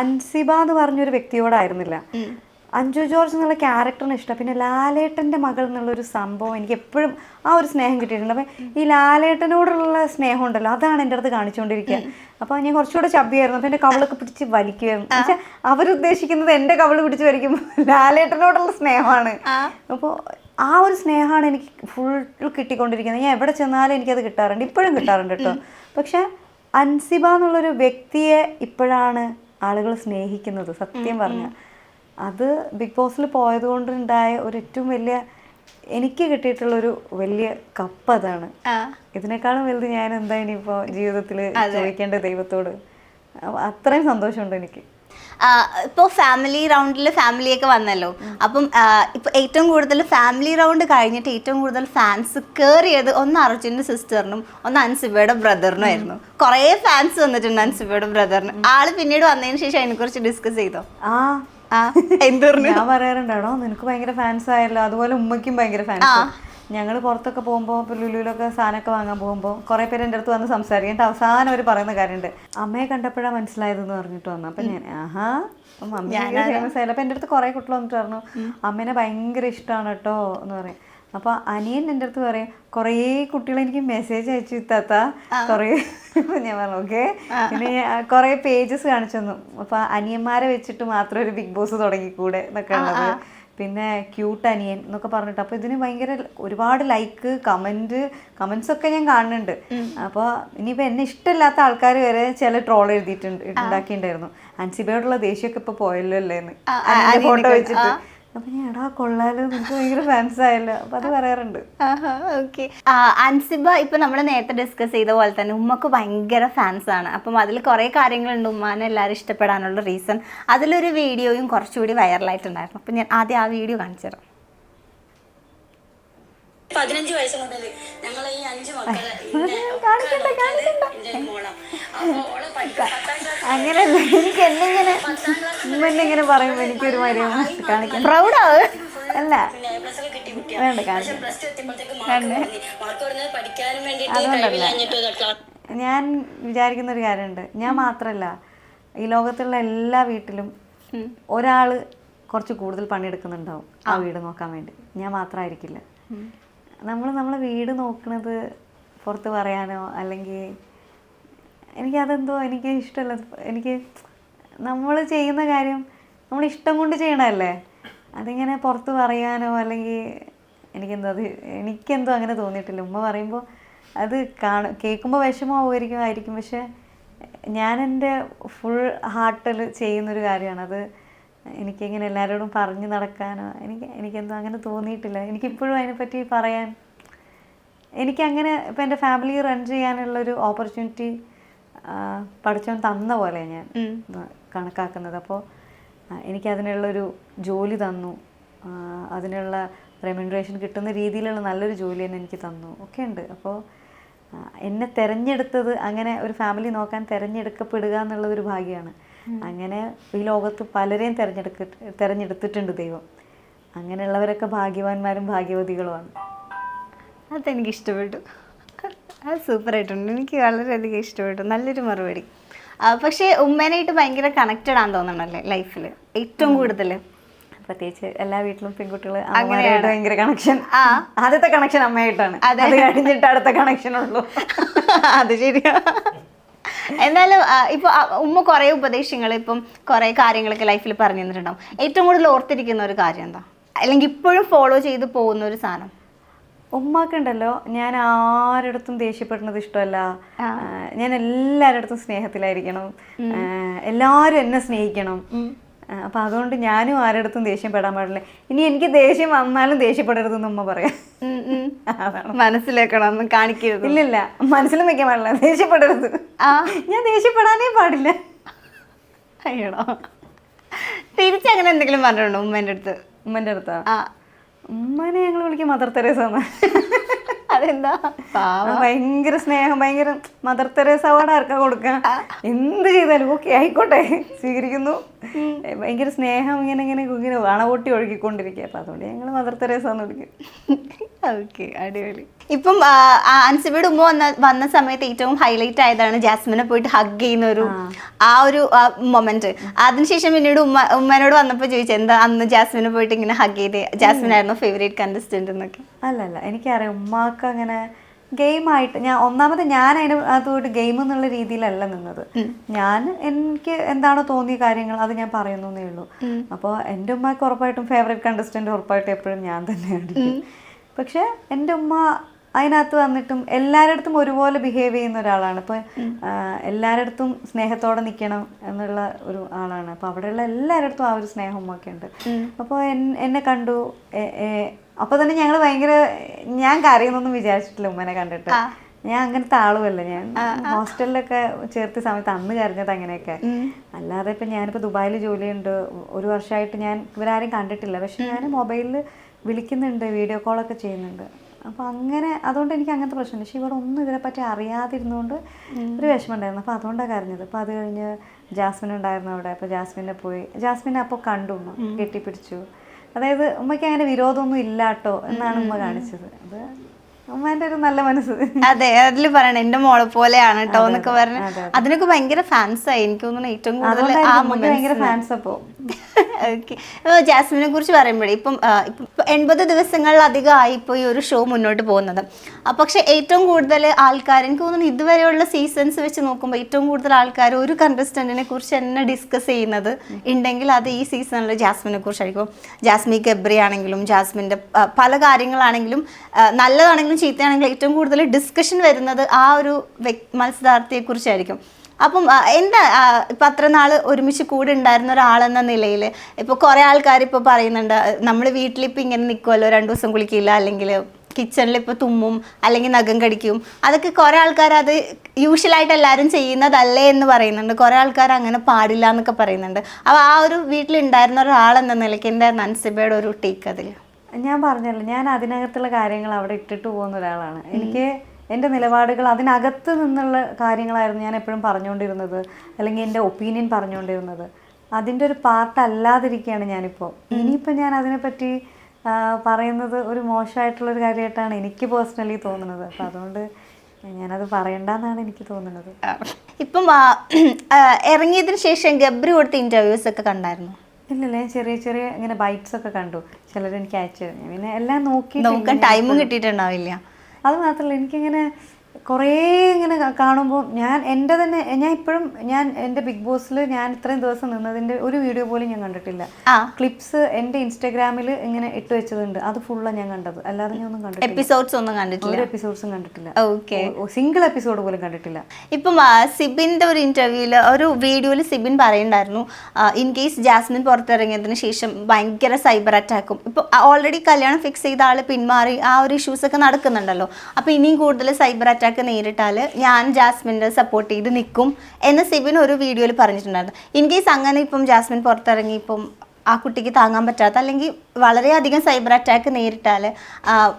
അൻസിബ എന്ന് പറഞ്ഞൊരു വ്യക്തിയോടായിരുന്നില്ല. അഞ്ജു ജോർജ് എന്നുള്ള ക്യാരക്ടറിന് ഇഷ്ടം. പിന്നെ ലാലേട്ടൻ്റെ മകൾ എന്നുള്ളൊരു സംഭവം എനിക്ക് എപ്പോഴും ആ ഒരു സ്നേഹം കിട്ടിയിട്ടുണ്ട്. അപ്പം ഈ ലാലേട്ടനോടുള്ള സ്നേഹം ഉണ്ടല്ലോ, അതാണ് എൻ്റെ അടുത്ത് കാണിച്ചുകൊണ്ടിരിക്കുക. അപ്പോൾ ഞാൻ കുറച്ചുകൂടെ ചബ്ബിയായിരുന്നു. അപ്പോൾ എൻ്റെ കവളൊക്കെ പിടിച്ച് വലിക്കുമായിരുന്നു. പക്ഷേ അവരുദ്ദേശിക്കുന്നത് എൻ്റെ കവള് പിടിച്ച് വലിക്കുമ്പോൾ ലാലേട്ടനോടുള്ള സ്നേഹമാണ്. അപ്പോൾ ആ ഒരു സ്നേഹമാണ് എനിക്ക് ഫുൾ കിട്ടിക്കൊണ്ടിരിക്കുന്നത്. ഞാൻ എവിടെ ചെന്നാലും എനിക്കത് കിട്ടാറുണ്ട്, ഇപ്പോഴും കിട്ടാറുണ്ട് കേട്ടോ. പക്ഷെ അൻസിബ എന്നുള്ളൊരു വ്യക്തിയെ ഇപ്പോഴാണ് ആളുകൾ സ്നേഹിക്കുന്നത്. സത്യം പറഞ്ഞാൽ അത് ബിഗ് ബോസിൽ പോയത് കൊണ്ടുണ്ടായ ഒരു ഏറ്റവും വലിയ എനിക്ക് കിട്ടിയിട്ടുള്ളൊരു വലിയ കപ്പ് അതാണ്. ഇതിനേക്കാളും വലുത് ഞാൻ എന്താ ഇനിയിപ്പോൾ ജീവിതത്തിൽ ചോദിക്കേണ്ട ദൈവത്തോട്. അത്രയും സന്തോഷമുണ്ട് എനിക്ക്. ഇപ്പോൾ ഫാമിലി റൗണ്ടിൽ ഫാമിലിയൊക്കെ വന്നല്ലോ. അപ്പം ഇപ്പോൾ ഏറ്റവും കൂടുതൽ ഫാമിലി റൗണ്ട് കഴിഞ്ഞിട്ട് ഏറ്റവും കൂടുതൽ ഫാൻസ് കയറിയത് ഒന്ന് അർജുൻ്റെ സിസ്റ്ററിനും ഒന്ന് അൻസിബയുടെ ബ്രദറിനും ആയിരുന്നു. കുറേ ഫാൻസ് വന്നിട്ടുണ്ട് അൻസിബയുടെ ബ്രദറിന്. ആള് പിന്നീട് വന്നതിന് ശേഷം അതിനെക്കുറിച്ച് ഡിസ്കസ് ചെയ്തോ? ഞാൻ പറയാറുണ്ടാണോ, നിനക്ക് ഭയങ്കര ഫാൻസ് ആയല്ലോ. അതുപോലെ ഉമ്മയ്ക്കും ഭയങ്കര ഫാൻസ്. ഞങ്ങൾ പുറത്തൊക്കെ പോകുമ്പോൾ, ഇപ്പോൾ ലുലുവിലൊക്കെ സാധനമൊക്കെ വാങ്ങാൻ പോകുമ്പോൾ കുറേ പേര് എൻ്റെ അടുത്ത് വന്ന് സംസാരിക്കും. എന്നിട്ട് അവസാനം അവർ പറയുന്ന കാര്യമുണ്ട്, അമ്മയെ കണ്ടപ്പോഴാണ് മനസ്സിലായതെന്ന് പറഞ്ഞിട്ട് വന്നു. അപ്പം ഞാൻ മമ്മി ഫേമസ് ആയല്ലോ. അപ്പം എൻ്റെ അടുത്ത് കുറേ കുട്ടികൾ വന്നിട്ട് പറഞ്ഞു അമ്മേനെ ഭയങ്കര ഇഷ്ടമാണ് കേട്ടോ എന്ന് പറയും. അപ്പോൾ അനിയൻ എൻ്റെ അടുത്ത് പറയും കുറേ കുട്ടികൾ എനിക്ക് മെസ്സേജ് അയച്ചു ഇത്താത്ത കുറേ. ഞാൻ പറഞ്ഞു ഓക്കെ. പിന്നെ കുറേ പേജസ് കാണിച്ചു തന്നു. അപ്പോൾ അനിയന്മാരെ വെച്ചിട്ട് മാത്രം ഒരു ബിഗ് ബോസ് തുടങ്ങിക്കൂടെ എന്നൊക്കെ ഉള്ളത്. പിന്നെ ക്യൂട്ട് അനിയൻ എന്നൊക്കെ പറഞ്ഞിട്ട്. അപ്പോൾ ഇതിന് ഭയങ്കര ഒരുപാട് ലൈക്ക് കമൻസൊക്കെ ഞാൻ കാണുന്നുണ്ട്. അപ്പോൾ ഇനിയിപ്പോൾ എന്നെ ഇഷ്ടമില്ലാത്ത ആൾക്കാർ വരെ ചില ട്രോൾ ഉണ്ടാക്കിയിട്ടുണ്ടായിരുന്നു. അൻസിബയോടുള്ള ദേഷ്യമൊക്കെ ഇപ്പോൾ പോയല്ലോ അല്ലേന്ന് ഫോട്ടോ വെച്ചിട്ട്. അപ്പൊ ഞാൻ എടാ കൊള്ളാലോ, നിനക്ക് ഭയങ്കര ഫാൻസ് ആയല്ലോ. അപ്പൊ അത് പറയാറുണ്ട്. ഓക്കെ. അൻസിബ ഇപ്പൊ നമ്മൾ നേരത്തെ ഡിസ്കസ് ചെയ്ത പോലെ തന്നെ ഉമ്മക്ക് ഭയങ്കര ഫാൻസ് ആണ്. അപ്പം അതിൽ കുറെ കാര്യങ്ങളുണ്ട് ഉമ്മാനെ എല്ലാവരും ഇഷ്ടപ്പെടാനുള്ള റീസൺ. അതിലൊരു വീഡിയോയും കുറച്ചുകൂടി വൈറലായിട്ടുണ്ടായിരുന്നു. അപ്പൊ ഞാൻ ആദ്യം ആ വീഡിയോ കാണിച്ചു തരാം. 15 വയസ്സ് മുതൽ ഞങ്ങൾ ഈ 5 മക്കളെ അങ്ങനെയല്ല, എനിക്ക് എന്നെങ്ങനെ പറയുമ്പോ എനിക്കൊരു കാണിക്കാൻ പ്രൗഡാവ് അല്ല ഞാൻ വിചാരിക്കുന്ന ഒരു കാര്യമുണ്ട്. ഞാൻ മാത്രല്ല, ഈ ലോകത്തുള്ള എല്ലാ വീട്ടിലും ഒരാള് കുറച്ച് കൂടുതൽ പണിയെടുക്കുന്നുണ്ടാവും ആ വീട് നോക്കാൻ വേണ്ടി. ഞാൻ മാത്രമായിരിക്കില്ല. നമ്മളെ വീട് നോക്കുന്നത് പുറത്ത് പറയാനോ അല്ലെങ്കിൽ എനിക്ക് ഇഷ്ടമല്ല. എനിക്ക് നമ്മൾ ചെയ്യുന്ന കാര്യം നമ്മൾ ഇഷ്ടം കൊണ്ട് ചെയ്യണമല്ലേ. അതിങ്ങനെ പുറത്ത് പറയാനോ അല്ലെങ്കിൽ എനിക്കെന്തോ അങ്ങനെ തോന്നിയിട്ടില്ല. ഉമ്മ പറയുമ്പോൾ അത് കേൾക്കുമ്പോൾ വിഷമമായിരിക്കും. പക്ഷെ ഞാൻ എൻ്റെ ഫുൾ ഹാർട്ടിൽ ചെയ്യുന്നൊരു കാര്യമാണ് അത്. എനിക്കിങ്ങനെ എല്ലാവരോടും പറഞ്ഞു നടക്കാനോ എനിക്കെന്തോ അങ്ങനെ തോന്നിയിട്ടില്ല. എനിക്കിപ്പോഴും അതിനെപ്പറ്റി പറയാൻ എനിക്കങ്ങനെ ഇപ്പം എൻ്റെ ഫാമിലി റൺ ചെയ്യാനുള്ളൊരു ഓപ്പർച്യൂണിറ്റി പഠിച്ചവൻ തന്ന പോലെ ഞാൻ കണക്കാക്കുന്നത്. അപ്പോൾ എനിക്കതിനുള്ളൊരു ജോലി തന്നു, അതിനുള്ള റെമ്യൂണറേഷൻ കിട്ടുന്ന രീതിയിലുള്ള നല്ലൊരു ജോലി തന്നെ എനിക്ക് തന്നു ഒക്കെ ഉണ്ട്. അപ്പോൾ എന്നെ തിരഞ്ഞെടുത്തത്, അങ്ങനെ ഒരു ഫാമിലി നോക്കാൻ തിരഞ്ഞെടുക്കപ്പെടുക എന്നുള്ളതൊരു ഭാഗ്യമാണ്. അങ്ങനെ ഈ ലോകത്ത് പലരെയും തിരഞ്ഞെടുത്തിട്ടുണ്ട് ദൈവം. അങ്ങനെയുള്ളവരൊക്കെ ഭാഗ്യവാന്മാരും ഭാഗ്യവതികളുമാണ്. അതെനിക്ക് ഇഷ്ടപ്പെട്ടു, അത് സൂപ്പറായിട്ടുണ്ട്, എനിക്ക് വളരെയധികം ഇഷ്ടപ്പെട്ടു, നല്ലൊരു മറുപടി. പക്ഷേ ഉമ്മേനായിട്ട് ഭയങ്കര കണക്റ്റഡ് ആണെന്ന് തോന്നണല്ലേ ലൈഫിൽ ഏറ്റവും കൂടുതൽ? പ്രത്യേകിച്ച് എല്ലാ വീട്ടിലും പെൺകുട്ടികൾ അമ്മമാരായിട്ട് ഭയങ്കര കണക്ഷൻ. ആദ്യത്തെ കണക്ഷൻ അമ്മയായിട്ടാണ്, അത് കഴിഞ്ഞിട്ട് അടുത്ത കണക്ഷൻ ഉള്ളൂ. അത് ശരിയാ. എന്നാലും ഇപ്പൊ ഉമ്മ കുറെ ഉപദേശങ്ങൾ, ഇപ്പം കുറെ കാര്യങ്ങളൊക്കെ ലൈഫിൽ പറഞ്ഞു തന്നിട്ടുണ്ടാവും. ഏറ്റവും കൂടുതൽ ഓർത്തിരിക്കുന്ന ഒരു കാര്യം എന്താ, അല്ലെങ്കിൽ ഇപ്പോഴും ഫോളോ ചെയ്ത് പോകുന്ന ഒരു സാധനം? ഉമ്മാക്കുണ്ടല്ലോ, ഞാൻ ആരടുത്തും ദേഷ്യപ്പെടുന്നത് ഇഷ്ടമല്ല. ഞാൻ എല്ലാവരുടെ അടുത്തും സ്നേഹത്തിലായിരിക്കണം, എല്ലാവരും എന്നെ സ്നേഹിക്കണം. അപ്പം അതുകൊണ്ട് ഞാനും ആരടുത്തും ദേഷ്യപ്പെടാൻ പാടില്ല. ഇനി എനിക്ക് ദേഷ്യം വന്നാലും ദേഷ്യപ്പെടരുതെന്ന് ഉമ്മ പറയാം. അതാണ് മനസ്സിലാക്കണം, കാണിക്കരുത്. ഇല്ലില്ല, മനസ്സിലും വെക്കാൻ പാടില്ല, ദേഷ്യപ്പെടരുത്. ഞാൻ ദേഷ്യപ്പെടാനേ പാടില്ല. അയ്യടോ, തിരിച്ചങ്ങനെ എന്തെങ്കിലും പറഞ്ഞിട്ടുണ്ടോ ഉമ്മേൻ്റെ അടുത്ത്? ഉമ്മൻ്റെ അടുത്താ? ഉമ്മനെ ഞങ്ങൾ വിളിക്കും മദർ തെരേസ. അതെന്താ? ഭയങ്കര സ്നേഹം, ഭയങ്കര മദർ തെരേസ അവാർഡ് ആർക്കാ കൊടുക്കുക? എന്ത് ചെയ്താലും ഓക്കെ ആയിക്കോട്ടെ, സ്വീകരിക്കുന്നു. ഭയങ്കര സ്നേഹം, ഇങ്ങനെ അണപൊട്ടി ഒഴുകിക്കൊണ്ടിരിക്കുക. അപ്പം അതുകൊണ്ട് ഞങ്ങൾ മദർ തെരേസ എന്ന് വിളിക്കും. ഓക്കെ, അടിപൊളി. ഇപ്പം അൻസിബയുടെ ഉമ്മ വന്ന സമയത്ത് ഏറ്റവും ഹൈലൈറ്റ് ആയതാണ് ജാസ്മിനെ പോയിട്ട് ഹഗ് ചെയ്യുന്ന ഒരു മൊമെന്റ്. അതിനുശേഷം പിന്നീട് ഉമ്മനോട് വന്നപ്പോൾ ചോദിച്ചു, എന്താ അന്ന് ജാസ്മിനെ പോയിട്ട് ഇങ്ങനെ ഹഗ് ചെയ്ത്, ജാസ്മിൻ ആയിരുന്നു ഫേവറേറ്റ് കണ്ടസ്റ്റന്റ് എന്നൊക്കെ? അല്ലല്ല, എനിക്കറിയാം ഉമ്മാക്ക് അങ്ങനെ ഗെയിമായിട്ട്, ഞാൻ അതിനകത്ത് പോയിട്ട് ഗെയിം എന്നുള്ള രീതിയിലല്ല നിന്നത്. എനിക്ക് എന്താണോ തോന്നിയ കാര്യങ്ങൾ അത് ഞാൻ പറയുന്നേ ഉള്ളൂ. അപ്പോൾ എൻ്റെ ഉമ്മക്ക് ഉറപ്പായിട്ടും ഫേവറേറ്റ് കണ്ടസ്റ്റന്റ് ഉറപ്പായിട്ടും എപ്പോഴും ഞാൻ തന്നെയാണ്. പക്ഷെ എൻ്റെ ഉമ്മ അതിനകത്ത് വന്നിട്ടും എല്ലാവരുടെ അടുത്തും ഒരുപോലെ ബിഹേവ് ചെയ്യുന്ന ഒരാളാണ്. ഇപ്പോൾ എല്ലാവരുടെ അടുത്തും സ്നേഹത്തോടെ നിൽക്കണം എന്നുള്ള ഒരു ആളാണ്. അപ്പോൾ അവിടെയുള്ള എല്ലാവരുടെ അടുത്തും ആ ഒരു സ്നേഹം ഉമ്മയൊക്കെ ഉണ്ട്. അപ്പോൾ എന്നെ കണ്ടു, അപ്പോൾ തന്നെ ഞങ്ങൾ ഭയങ്കര, ഞാൻ കരയുന്നൊന്നും വിചാരിച്ചിട്ടില്ല ഉമ്മനെ കണ്ടിട്ട്. ഞാൻ അങ്ങനത്തെ ആളുമല്ല. ഞാൻ ഹോസ്റ്റലിലൊക്കെ ചേർത്ത സമയത്ത് അന്ന് കരഞ്ഞത് അങ്ങനെയൊക്കെ. അല്ലാതെ ഇപ്പം ഞാനിപ്പോൾ ദുബായിൽ ജോലിയുണ്ട്, 1 വർഷമായിട്ട് ഞാൻ ഇവരാരും കണ്ടിട്ടില്ല. പക്ഷെ ഞാൻ മൊബൈലിൽ വിളിക്കുന്നുണ്ട്, വീഡിയോ കോളൊക്കെ ചെയ്യുന്നുണ്ട്. അപ്പോൾ അങ്ങനെ, അതുകൊണ്ട് എനിക്ക് അങ്ങനത്തെ പ്രശ്നമില്ല. പക്ഷെ ഇവിടെ ഒന്നും ഇതിനെപ്പറ്റി അറിയാതിരുന്നുകൊണ്ട് ഒരു വിഷമം ഉണ്ടായിരുന്നു. അപ്പോൾ അതുകൊണ്ടാണ് കരഞ്ഞത്. അപ്പോൾ അത് കഴിഞ്ഞ് ജാസ്മിൻ ഉണ്ടായിരുന്നു അവിടെ. അപ്പോൾ ജാസ്മിനെ അപ്പോൾ കണ്ടു, ഉമ്മ കെട്ടിപ്പിടിച്ചു. അതായത് ഉമ്മയ്ക്ക് അങ്ങനെ വിരോധമൊന്നും ഇല്ലാട്ടോ എന്നാണ് ഉമ്മ കാണിച്ചത്. അത് ഉമ്മേൻ്റെ ഒരു നല്ല മനസ്സ്. അതെ, അതിൽ പറയണ എന്റെ മോളെ പോലെയാണ് കേട്ടോ എന്നൊക്കെ പറഞ്ഞ് അതിനൊക്കെ ഭയങ്കര ഫാൻസായി. എനിക്ക് തോന്നുന്നു ഏറ്റവും കൂടുതൽ ഭയങ്കര ഫാൻസ്. അപ്പോൾ ഓക്കെ, ജാസ്മിനെ കുറിച്ച് പറയുമ്പോഴേ ഇപ്പം 80 ദിവസങ്ങളിലധികം ആയി ഇപ്പോൾ ഈ ഒരു ഷോ മുന്നോട്ട് പോകുന്നത്. പക്ഷെ ഏറ്റവും കൂടുതൽ ആൾക്കാർ, എനിക്ക് തോന്നുന്നു ഇതുവരെയുള്ള സീസൺസ് വെച്ച് നോക്കുമ്പോൾ ഏറ്റവും കൂടുതൽ ആൾക്കാർ ഒരു കണ്ടസ്റ്റന്റിനെ കുറിച്ച് തന്നെ ഡിസ്കസ് ചെയ്യുന്നത് ഉണ്ടെങ്കിൽ അത് ഈ സീസണിൽ ജാസ്മിനെ കുറിച്ചായിരിക്കും. ജാസ്മി ഗബ്രി ആണെങ്കിലും ജാസ്മിൻ്റെ പല കാര്യങ്ങളാണെങ്കിലും നല്ലതാണെങ്കിലും ചീത്തയാണെങ്കിലും ഏറ്റവും കൂടുതൽ ഡിസ്കഷൻ വരുന്നത് ആ ഒരു മത്സരാർത്ഥിയെ കുറിച്ചായിരിക്കും. അപ്പം എന്താ ഇപ്പം അത്ര നാൾ ഒരുമിച്ച് കൂടെ ഉണ്ടായിരുന്ന ഒരാളെന്ന നിലയിൽ ഇപ്പോൾ കുറേ ആൾക്കാർ ഇപ്പോൾ പറയുന്നുണ്ട്, നമ്മൾ വീട്ടിലിപ്പോൾ ഇങ്ങനെ നിൽക്കുമല്ലോ, 2 ദിവസം കുളിക്കില്ല, അല്ലെങ്കിൽ കിച്ചണിൽ ഇപ്പോൾ തുമ്മും, അല്ലെങ്കിൽ നഖം കടിക്കും. അതൊക്കെ കുറേ ആൾക്കാർ അത് യൂഷ്വലായിട്ട് എല്ലാവരും ചെയ്യുന്നതല്ലേ എന്ന് പറയുന്നുണ്ട്. കുറേ ആൾക്കാർ അങ്ങനെ പാടില്ല എന്നൊക്കെ പറയുന്നുണ്ട്. അപ്പോൾ ആ ഒരു വീട്ടിലുണ്ടായിരുന്ന ഒരാളെന്ന നിലയ്ക്ക് എൻ്റെ അൻസിബയുടെ ഒരു ടേക്ക് അതിൽ? ഞാൻ പറഞ്ഞല്ലോ, ഞാൻ അതിനകത്തുള്ള കാര്യങ്ങൾ അവിടെ ഇട്ടിട്ട് പോകുന്ന ഒരാളാണ്. എനിക്ക് എൻ്റെ നിലപാടുകൾ അതിനകത്ത് നിന്നുള്ള കാര്യങ്ങളായിരുന്നു ഞാൻ എപ്പോഴും പറഞ്ഞുകൊണ്ടിരുന്നത്, അല്ലെങ്കിൽ എൻ്റെ ഒപ്പീനിയൻ പറഞ്ഞുകൊണ്ടിരുന്നത്. അതിൻ്റെ ഒരു പാർട്ട് അല്ലാതിരിക്കുകയാണ് ഞാനിപ്പോൾ. ഇനിയിപ്പോൾ ഞാൻ അതിനെപ്പറ്റി പറയുന്നത് ഒരു മോശമായിട്ടുള്ളൊരു കാര്യമായിട്ടാണ് എനിക്ക് പേഴ്സണലി തോന്നുന്നത്. അപ്പം അതുകൊണ്ട് ഞാനത് പറയണ്ടെന്നാണ് എനിക്ക് തോന്നുന്നത്. ഇപ്പം ഇറങ്ങിയതിന് ശേഷം ഗബ്രി കൊടുത്ത ഇൻ്റർവ്യൂസ് ഒക്കെ കണ്ടായിരുന്നു? ഇല്ലല്ലേ, ചെറിയ ഇങ്ങനെ ബൈറ്റ്സ് ഒക്കെ കണ്ടു. ചിലർ എനിക്ക് അയച്ചു തരും. പിന്നെ എല്ലാം നോക്കാൻ ടൈമും കിട്ടിയിട്ടുണ്ടാവില്ല. അത് മാത്രമല്ല, എനിക്കിങ്ങനെ കുറേ ഇങ്ങനെ കാണുമ്പോൾ ഞാൻ ഇപ്പോഴും എൻ്റെ ബിഗ് ബോസിൽ ഞാൻ ഇത്രയും ദിവസം നിന്നതിൻ്റെ ഒരു വീഡിയോ പോലും ഞാൻ കണ്ടിട്ടില്ല. ക്ലിപ്സ് എൻ്റെ ഇൻസ്റ്റാഗ്രാമിൽ ഇങ്ങനെ ഇട്ട് വെച്ചതുണ്ട്, അത് ഫുള്ളാണ് ഞാൻ കണ്ടത്. അല്ലാതെ ഞാൻ ഒന്നും കണ്ടിട്ടില്ല. എപ്പിസോഡ്സ് ഒന്നും കണ്ടിട്ടില്ല? ഒരു എപ്പിസോഡ്സും കണ്ടിട്ടില്ല. ഓക്കെ, സിംഗിൾ എപ്പിസോഡ് പോലും കണ്ടിട്ടില്ല. ഇപ്പം സിബിൻ്റെ ഒരു ഇൻ്റർവ്യൂവിൽ ഒരു വീഡിയോയിൽ സിബിൻ പറയുന്നുണ്ടായിരുന്നു, ഇൻ കേസ് ജാസ്മിൻ പുറത്തിറങ്ങിയതിന് ശേഷം ഭയങ്കര സൈബർ അറ്റാക്കും. ഇപ്പോൾ ഓൾറെഡി കല്യാണം ഫിക്സ് ചെയ്ത ആൾ പിന്മാറി ആ ഒരു ഇഷ്യൂസൊക്കെ നടക്കുന്നുണ്ടല്ലോ, അപ്പോൾ ഇനിയും കൂടുതൽ സൈബർ അറ്റാക്ക് നേരിട്ടാൽ ഞാൻ ജാസ്മിൻ്റെ സപ്പോർട്ട് ചെയ്ത് നിൽക്കും എന്ന് സിബിൻ ഒരു വീഡിയോയിൽ പറഞ്ഞിട്ടുണ്ടായിരുന്നു. ഇൻ കേസ് അങ്ങനെ ഇപ്പം ജാസ്മിൻ പുറത്തിറങ്ങി ഇപ്പം ആ കുട്ടിക്ക് താങ്ങാൻ പറ്റാത്ത അല്ലെങ്കിൽ വളരെയധികം സൈബർ അറ്റാക്ക് നേരിട്ടാൽ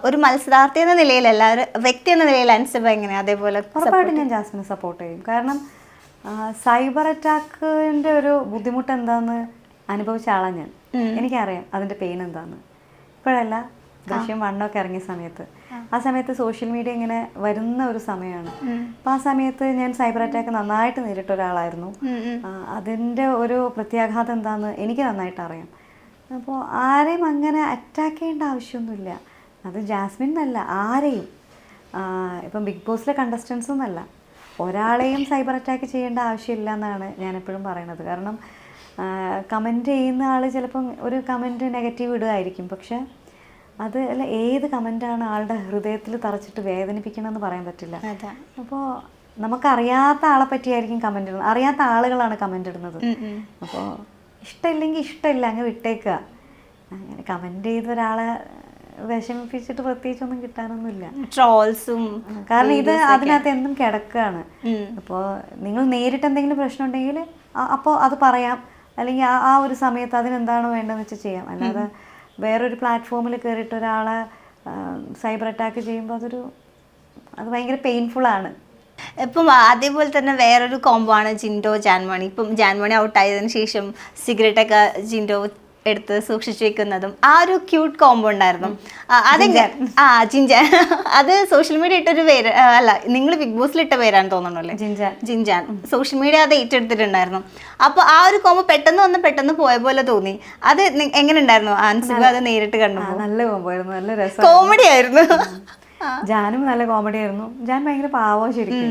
ഒരു മത്സരാർത്ഥി എന്ന നിലയിലല്ല, ഒരു വ്യക്തി എന്ന നിലയിൽ അൻസിബ എങ്ങനെയാണ് അതേപോലെ? ഉറപ്പായിട്ടും ഞാൻ ജാസ്മിനെ സപ്പോർട്ട് ചെയ്യും. കാരണം സൈബർ അറ്റാക്കിൻ്റെ ഒരു ബുദ്ധിമുട്ട് എന്താണെന്ന് അനുഭവിച്ച ആളാണ് ഞാൻ. എനിക്കറിയാം അതിൻ്റെ പെയിൻ എന്താണെന്ന്. ഇപ്പോഴല്ല, ദൃശ്യം 1 ഇറങ്ങിയ സമയത്ത്, ആ സമയത്ത് സോഷ്യൽ മീഡിയ ഇങ്ങനെ വരുന്ന ഒരു സമയമാണ്. അപ്പം ആ സമയത്ത് ഞാൻ സൈബർ അറ്റാക്ക് നന്നായിട്ട് നേരിട്ട ഒരാളായിരുന്നു. അതിൻ്റെ ഒരു പ്രത്യാഘാതം എന്താണെന്ന് എനിക്ക് നന്നായിട്ട് അറിയാം. അപ്പോൾ ആരെയും അങ്ങനെ അറ്റാക്ക് ചെയ്യേണ്ട ആവശ്യമൊന്നുമില്ല. അത് ജാസ്മിൻ എന്നല്ല, ആരെയും. ഇപ്പം ബിഗ് ബോസിലെ കണ്ടസ്റ്റൻസ് എന്നല്ല, ഒരാളെയും സൈബർ അറ്റാക്ക് ചെയ്യേണ്ട ആവശ്യമില്ല എന്നാണ് ഞാനെപ്പോഴും പറയണത്. കാരണം കമൻറ്റ് ചെയ്യുന്ന ആൾ ചിലപ്പം ഒരു കമൻറ്റ് നെഗറ്റീവ് ഇടുകയായിരിക്കും, പക്ഷെ അത് അല്ല, ഏത് കമൻറ്റാണ് ആളുടെ ഹൃദയത്തിൽ തറച്ചിട്ട് വേദനിപ്പിക്കണമെന്ന് പറയാൻ പറ്റില്ല. അപ്പോൾ നമുക്കറിയാത്ത ആളെ പറ്റിയായിരിക്കും കമൻറ്റ് ഇടുന്നത്, അറിയാത്ത ആളുകളാണ് കമൻറ്റ് ഇടുന്നത്. അപ്പോൾ ഇഷ്ടമില്ലെങ്കിൽ ഇഷ്ടമില്ല, അങ്ങ് വിട്ടേക്കുക. അങ്ങനെ കമൻറ്റ് ചെയ്ത ഒരാളെ വിഷമിപ്പിച്ചിട്ട് പ്രത്യേകിച്ചൊന്നും കിട്ടാനൊന്നുമില്ല. ട്രോൾസും കാരണം ഇത് അതിനകത്ത് എന്നും കിടക്കുകയാണ്. അപ്പോൾ നിങ്ങൾ നേരിട്ട് എന്തെങ്കിലും പ്രശ്നം ഉണ്ടെങ്കിൽ അപ്പോൾ അത് പറയാം, അല്ലെങ്കിൽ ആ ഒരു സമയത്ത് അതിനെന്താണോ വേണ്ടതെന്ന് വെച്ചാൽ ചെയ്യാം. അല്ലാതെ വേറൊരു പ്ലാറ്റ്ഫോമിൽ കയറിയിട്ട് ഒരാളെ സൈബർ അറ്റാക്ക് ചെയ്യുമ്പോൾ അത് ഭയങ്കര പെയിൻഫുള്ളാണ്. ഇപ്പം അതേപോലെ തന്നെ വേറൊരു കോംബോ ആണ് ജിൻഡോ ജാൻമണി. ഇപ്പം ജാൻമണി ഔട്ടായതിനു ശേഷം സിഗരറ്റൊക്കെ ജിൻഡോ എടുത്ത് സൂക്ഷിച്ചു വെക്കുന്നതും ആ ഒരു ക്യൂട്ട് കോംബോ ഉണ്ടായിരുന്നു. ജിൻജാൻ അത് സോഷ്യൽ മീഡിയ ഇട്ടൊരു പേര് അല്ല, നിങ്ങൾ ബിഗ് ബോസിൽ ഇട്ട പേരാണ് തോന്നണല്ലേ, ജിൻജാൻ. സോഷ്യൽ മീഡിയ അത് ഏറ്റെടുത്തിട്ടുണ്ടായിരുന്നു. അപ്പോൾ ആ ഒരു കോംബോ പെട്ടെന്ന് പോയ പോലെ തോന്നി. അത് എങ്ങനെ ഉണ്ടായിരുന്നു അൻസിബ അത് നേരിട്ട് കണ്ടപ്പോൾ? നല്ല കോംബോ ആയിരുന്നു, നല്ല രസം, കോമഡി ആയിരുന്നു. ജാനും നല്ല കോമഡി ആയിരുന്നു. ജാൻ ഭയങ്കര പാവം ശരിക്കും.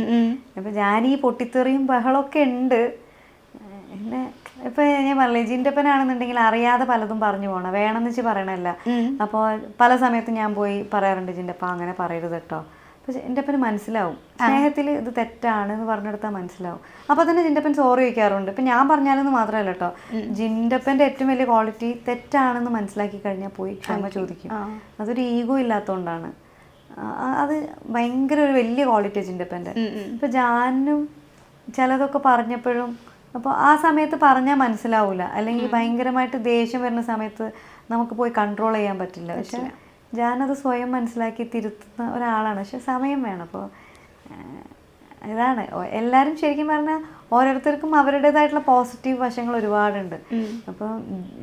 അപ്പൊ ജാൻ ഈ പൊട്ടിത്തെറിയും ബഹളമൊക്കെ ഉണ്ട്. പിന്നെ ഇപ്പൊ ഞാൻ പറഞ്ഞില്ലേ, ജിൻഡപ്പനാണെന്നുണ്ടെങ്കിൽ അറിയാതെ പലതും പറഞ്ഞു പോകണം, വേണമെന്ന് വെച്ച് പറയണല്ല. അപ്പോൾ പല സമയത്തും ഞാൻ പോയി പറയാറുണ്ട്, ജിൻഡപ്പ അങ്ങനെ പറയരുത് കേട്ടോ. അപ്പോൾ ജിൻഡപ്പന് മനസ്സിലാവും, സ്നേഹത്തിൽ ഇത് തെറ്റാണെന്ന് പറഞ്ഞെടുത്താൽ മനസ്സിലാവും. അപ്പോൾ തന്നെ ജിൻഡപ്പൻ സോറി ചോദിക്കാറുണ്ട്. ഇപ്പം ഞാൻ പറഞ്ഞാലെന്ന് മാത്രമല്ല കേട്ടോ, ജിൻഡപ്പൻ്റെ ഏറ്റവും വലിയ ക്വാളിറ്റി തെറ്റാണെന്ന് മനസ്സിലാക്കി കഴിഞ്ഞാൽ പോയി ക്ഷമ ചോദിക്കും. അതൊരു ഈഗോ ഇല്ലാത്തതുകൊണ്ടാണ്. അത് ഭയങ്കര ഒരു വലിയ ക്വാളിറ്റി ജിൻഡപ്പൻ്റെ. ഇപ്പം ജാനും ചിലതൊക്കെ പറഞ്ഞപ്പോഴും അപ്പോൾ ആ സമയത്ത് പറഞ്ഞാൽ മനസ്സിലാവില്ല, അല്ലെങ്കിൽ ഭയങ്കരമായിട്ട് ദേഷ്യം വരുന്ന സമയത്ത് നമുക്ക് പോയി കൺട്രോൾ ചെയ്യാൻ പറ്റില്ല. പക്ഷെ ഞാനത് സ്വയം മനസ്സിലാക്കി തിരുത്തുന്ന ഒരാളാണ്. പക്ഷെ സമയം വേണം. അപ്പോൾ ഇതാണ് എല്ലാവരും ശരിക്കും പറഞ്ഞാൽ ഓരോരുത്തർക്കും അവരുടേതായിട്ടുള്ള പോസിറ്റീവ് വശങ്ങൾ ഒരുപാടുണ്ട്. അപ്പോൾ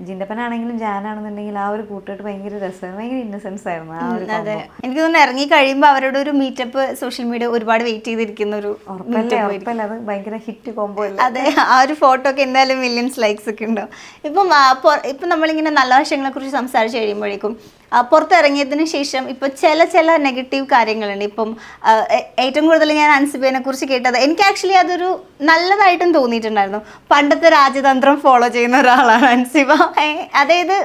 ജിൻഡപ്പനാണെങ്കിലും ജാനാണെന്നുണ്ടെങ്കിൽ ആ ഒരു കൂട്ടുകെട്ട് ഭയങ്കര രസമാണ്, ഭയങ്കര ഇന്നസെൻസ് ആയിരുന്നു ആ ഒരു. അതെ, എനിക്ക് തോന്നുന്നു ഇറങ്ങി കഴിയുമ്പോൾ അവരുടെ ഒരു മീറ്റപ്പ് സോഷ്യൽ മീഡിയ ഒരുപാട് വെയിറ്റ് ചെയ്തിരിക്കുന്ന ഒരു ഉറപ്പല്ല, അത് ഭയങ്കര ഹിറ്റ് കോംബോ അല്ലേ. അതെ, ആ ഒരു ഫോട്ടോ ഒക്കെ എന്തായാലും മില്യൺസ് ലൈക്സ് ഒക്കെ ഉണ്ടാവും. ഇപ്പം നമ്മളിങ്ങനെ നല്ല വശങ്ങളെ കുറിച്ച് സംസാരിച്ച് കഴിയുമ്പോഴേക്കും പുറത്തിറങ്ങിയതിന് ശേഷം ഇപ്പോൾ ചില നെഗറ്റീവ് കാര്യങ്ങളുണ്ട്. ഇപ്പം ഏറ്റവും കൂടുതൽ ഞാൻ അൻസിബയെ കുറിച്ച് കേട്ടത്, എനിക്ക് ആക്ച്വലി അതൊരു നല്ലതായിട്ടും തോന്നിയിട്ടുണ്ടായിരുന്നു. പണ്ടത്തെ രാജതന്ത്രം ഫോളോ ചെയ്യുന്ന ഒരാളാണ് അൻസിബ. അതായത്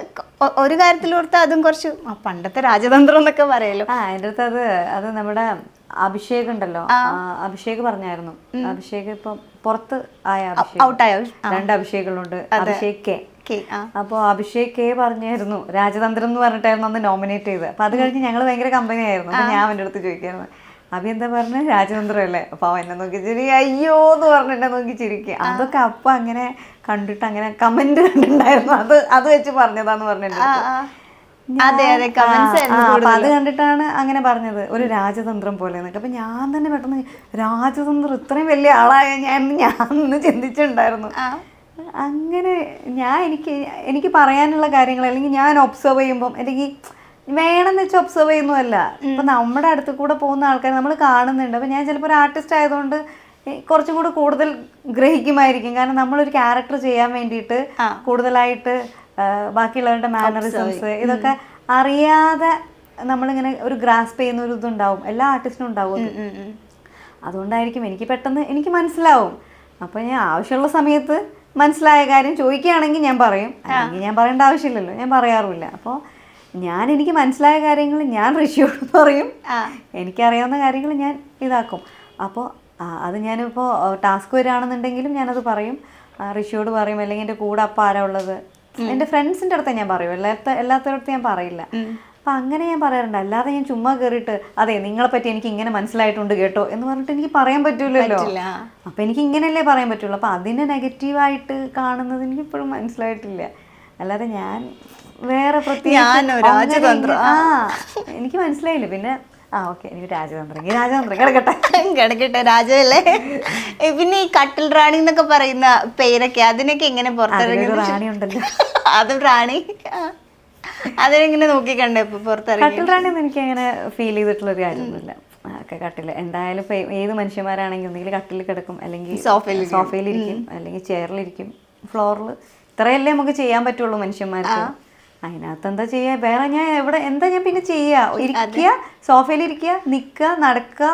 ഒരു കാര്യത്തിലോർത്ത് അതും കുറച്ച് പണ്ടത്തെ രാജതന്ത്രം എന്നൊക്കെ പറയല്ലോ. എൻ്റെ അടുത്ത് അത് നമ്മുടെ അഭിഷേക് ഉണ്ടല്ലോ, അഭിഷേക് പറഞ്ഞായിരുന്നു. അഭിഷേക് ഇപ്പം പുറത്ത് ഔട്ടായോ? 2 അഭിഷേകുകളുണ്ട്. അഭിഷേക് കെ. അപ്പോൾ അഭിഷേക് കെ പറഞ്ഞായിരുന്നു രാജതന്ത്രം എന്ന് പറഞ്ഞിട്ടായിരുന്നു അന്ന് നോമിനേറ്റ് ചെയ്തത്. അപ്പൊ അത് കഴിഞ്ഞ് ഞങ്ങൾ ഭയങ്കര കമ്പനി ആയിരുന്നു. അപ്പൊ ഞാൻ എൻ്റെ അടുത്ത് ചോദിക്കായിരുന്നു, അഭി എന്താ പറഞ്ഞ രാജതന്ത്രം അല്ലേ? അപ്പൊ എന്നെ നോക്കി ചിരി, അയ്യോ എന്ന് പറഞ്ഞ് എന്നെ നോക്കി ചിരിക്കുക. അതൊക്കെ അപ്പൊ അങ്ങനെ കണ്ടിട്ട് അങ്ങനെ കമന്റ് കണ്ടിട്ടുണ്ടായിരുന്നു, അത് വെച്ച് പറഞ്ഞതാന്ന് പറഞ്ഞിട്ടുണ്ട്. അപ്പൊ അത് കണ്ടിട്ടാണ് അങ്ങനെ പറഞ്ഞത്, ഒരു രാജതന്ത്രം പോലെ എന്നൊക്കെ. അപ്പൊ ഞാൻ തന്നെ പെട്ടെന്ന് രാജതന്ത്രം ഇത്രയും വലിയ ആളായ ഞാൻ ഒന്ന് ചിന്തിച്ചിട്ടുണ്ടായിരുന്നു. അങ്ങനെ എനിക്ക് പറയാനുള്ള കാര്യങ്ങൾ അല്ലെങ്കിൽ ഞാൻ ഒബ്സർവ് ചെയ്യുമ്പം എനിക്ക് വേണമെന്ന് വെച്ചാൽ ഒബ്സർവ് ചെയ്യുന്നതല്ല. ഇപ്പം നമ്മുടെ അടുത്ത് കൂടെ പോകുന്ന ആൾക്കാർ നമ്മൾ കാണുന്നുണ്ട്. അപ്പം ഞാൻ ചിലപ്പോൾ ഒരു ആർട്ടിസ്റ്റ് ആയതുകൊണ്ട് കുറച്ചും കൂടെ കൂടുതൽ ഗ്രഹിക്കുമായിരിക്കും. കാരണം നമ്മളൊരു ക്യാരക്ടർ ചെയ്യാൻ വേണ്ടിയിട്ട് കൂടുതലായിട്ട് ബാക്കിയുള്ളവരുടെ മാനറിസംസ് ഇതൊക്കെ അറിയാതെ നമ്മളിങ്ങനെ ഒരു ഗ്രാസ്പ് ചെയ്യുന്ന ഒരു ഇതുണ്ടാവും, എല്ലാ ആർട്ടിസ്റ്റിനും ഉണ്ടാവും. അതുകൊണ്ടായിരിക്കും എനിക്ക് പെട്ടെന്ന് എനിക്ക് മനസ്സിലാവും. അപ്പോൾ ഞാൻ ആവശ്യമുള്ള സമയത്ത് മനസ്സിലായ കാര്യം ചോദിക്കുകയാണെങ്കിൽ ഞാൻ പറയും, അല്ലെങ്കിൽ ഞാൻ പറയേണ്ട ആവശ്യമില്ലല്ലോ, ഞാൻ പറയാറുമില്ല. അപ്പോൾ എനിക്ക് മനസ്സിലായ കാര്യങ്ങൾ ഞാൻ ഋഷിയോട് പറയും, എനിക്കറിയാവുന്ന കാര്യങ്ങൾ ഞാൻ ഇതാക്കും. അപ്പോൾ അത് ഞാനിപ്പോൾ ടാസ്ക് വരികയാണെന്നുണ്ടെങ്കിലും ഞാനത് പറയും, ഋഷിയോട് പറയും, അല്ലെങ്കിൽ എൻ്റെ കൂടെ അപ്പം ആരാ ഉള്ളത്, എൻ്റെ ഫ്രണ്ട്സിൻ്റെ അടുത്ത് ഞാൻ പറയും, എല്ലാത്തരടുത്ത് ഞാൻ പറയില്ല. അപ്പം അങ്ങനെ ഞാൻ പറയാറുണ്ട്. അല്ലാതെ ഞാൻ ചുമ്മാ കയറിയിട്ട് അതെ നിങ്ങളെ പറ്റി എനിക്ക് ഇങ്ങനെ മനസ്സിലായിട്ടുണ്ട് കേട്ടോ എന്ന് പറഞ്ഞിട്ട് എനിക്ക് പറയാൻ പറ്റൂലല്ലോ. അപ്പം എനിക്ക് ഇങ്ങനെയല്ലേ പറയാൻ പറ്റുള്ളൂ. അപ്പം അതിനെ നെഗറ്റീവായിട്ട് കാണുന്നത് എനിക്ക് ഇപ്പോഴും മനസ്സിലായിട്ടില്ല. അല്ലാതെ ഞാൻ വേറെ പ്രത്യേകിച്ച് എനിക്ക് മനസ്സിലായില്ല. പിന്നെ ഓക്കെ എനിക്ക് രാജതന്ത്രം കിടക്കട്ടെ രാജല്ലേ. പിന്നെ ഈ കട്ടിൽ റാണി എന്നൊക്കെ പറയുന്ന പേരൊക്കെ അതിനൊക്കെ എങ്ങനെ പുറത്തിറങ്ങി? റാണി ഉണ്ടല്ലോ, അത് റാണി, അതിനെങ്ങനെ നോക്കിക്കണ്ടേ ഇപ്പൊ പുറത്തിറങ്ങി? കട്ടിൽ റാണി ഒന്നും എനിക്ക് അങ്ങനെ ഫീൽ ചെയ്തിട്ടുള്ളൊരു കാര്യമൊന്നുമില്ല. കട്ടിൽ എന്തായാലും ഇപ്പൊ ഏത് മനുഷ്യന്മാരാണെങ്കിൽ ഒന്നെങ്കിൽ കട്ടിൽ കിടക്കും, അല്ലെങ്കിൽ സോഫയിലിരിക്കും, അല്ലെങ്കിൽ ചെയറിലിരിക്കും, ഫ്ലോറിൽ. ഇത്രയല്ലേ നമുക്ക് ചെയ്യാൻ പറ്റുള്ളൂ മനുഷ്യന്മാർക്ക്. അതിനകത്ത് എന്താ ചെയ്യാ? വേറെ ഞാൻ എന്താ ഞാൻ പിന്നെ ചെയ്യാ? ഇരിക്കുക, സോഫയിലിരിക്കുക, നിൽക്കുക, നടക്കുക,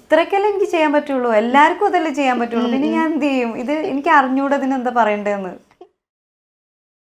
ഇത്രയൊക്കെയല്ലേ എനിക്ക് ചെയ്യാൻ പറ്റുള്ളൂ. എല്ലാവർക്കും അതല്ലേ ചെയ്യാൻ പറ്റുള്ളൂ. പിന്നെ ഞാൻ എന്ത് ചെയ്യും? ഇത് എനിക്ക് അറിഞ്ഞൂടെ ഇതിനെന്താ പറയണ്ടേന്ന്.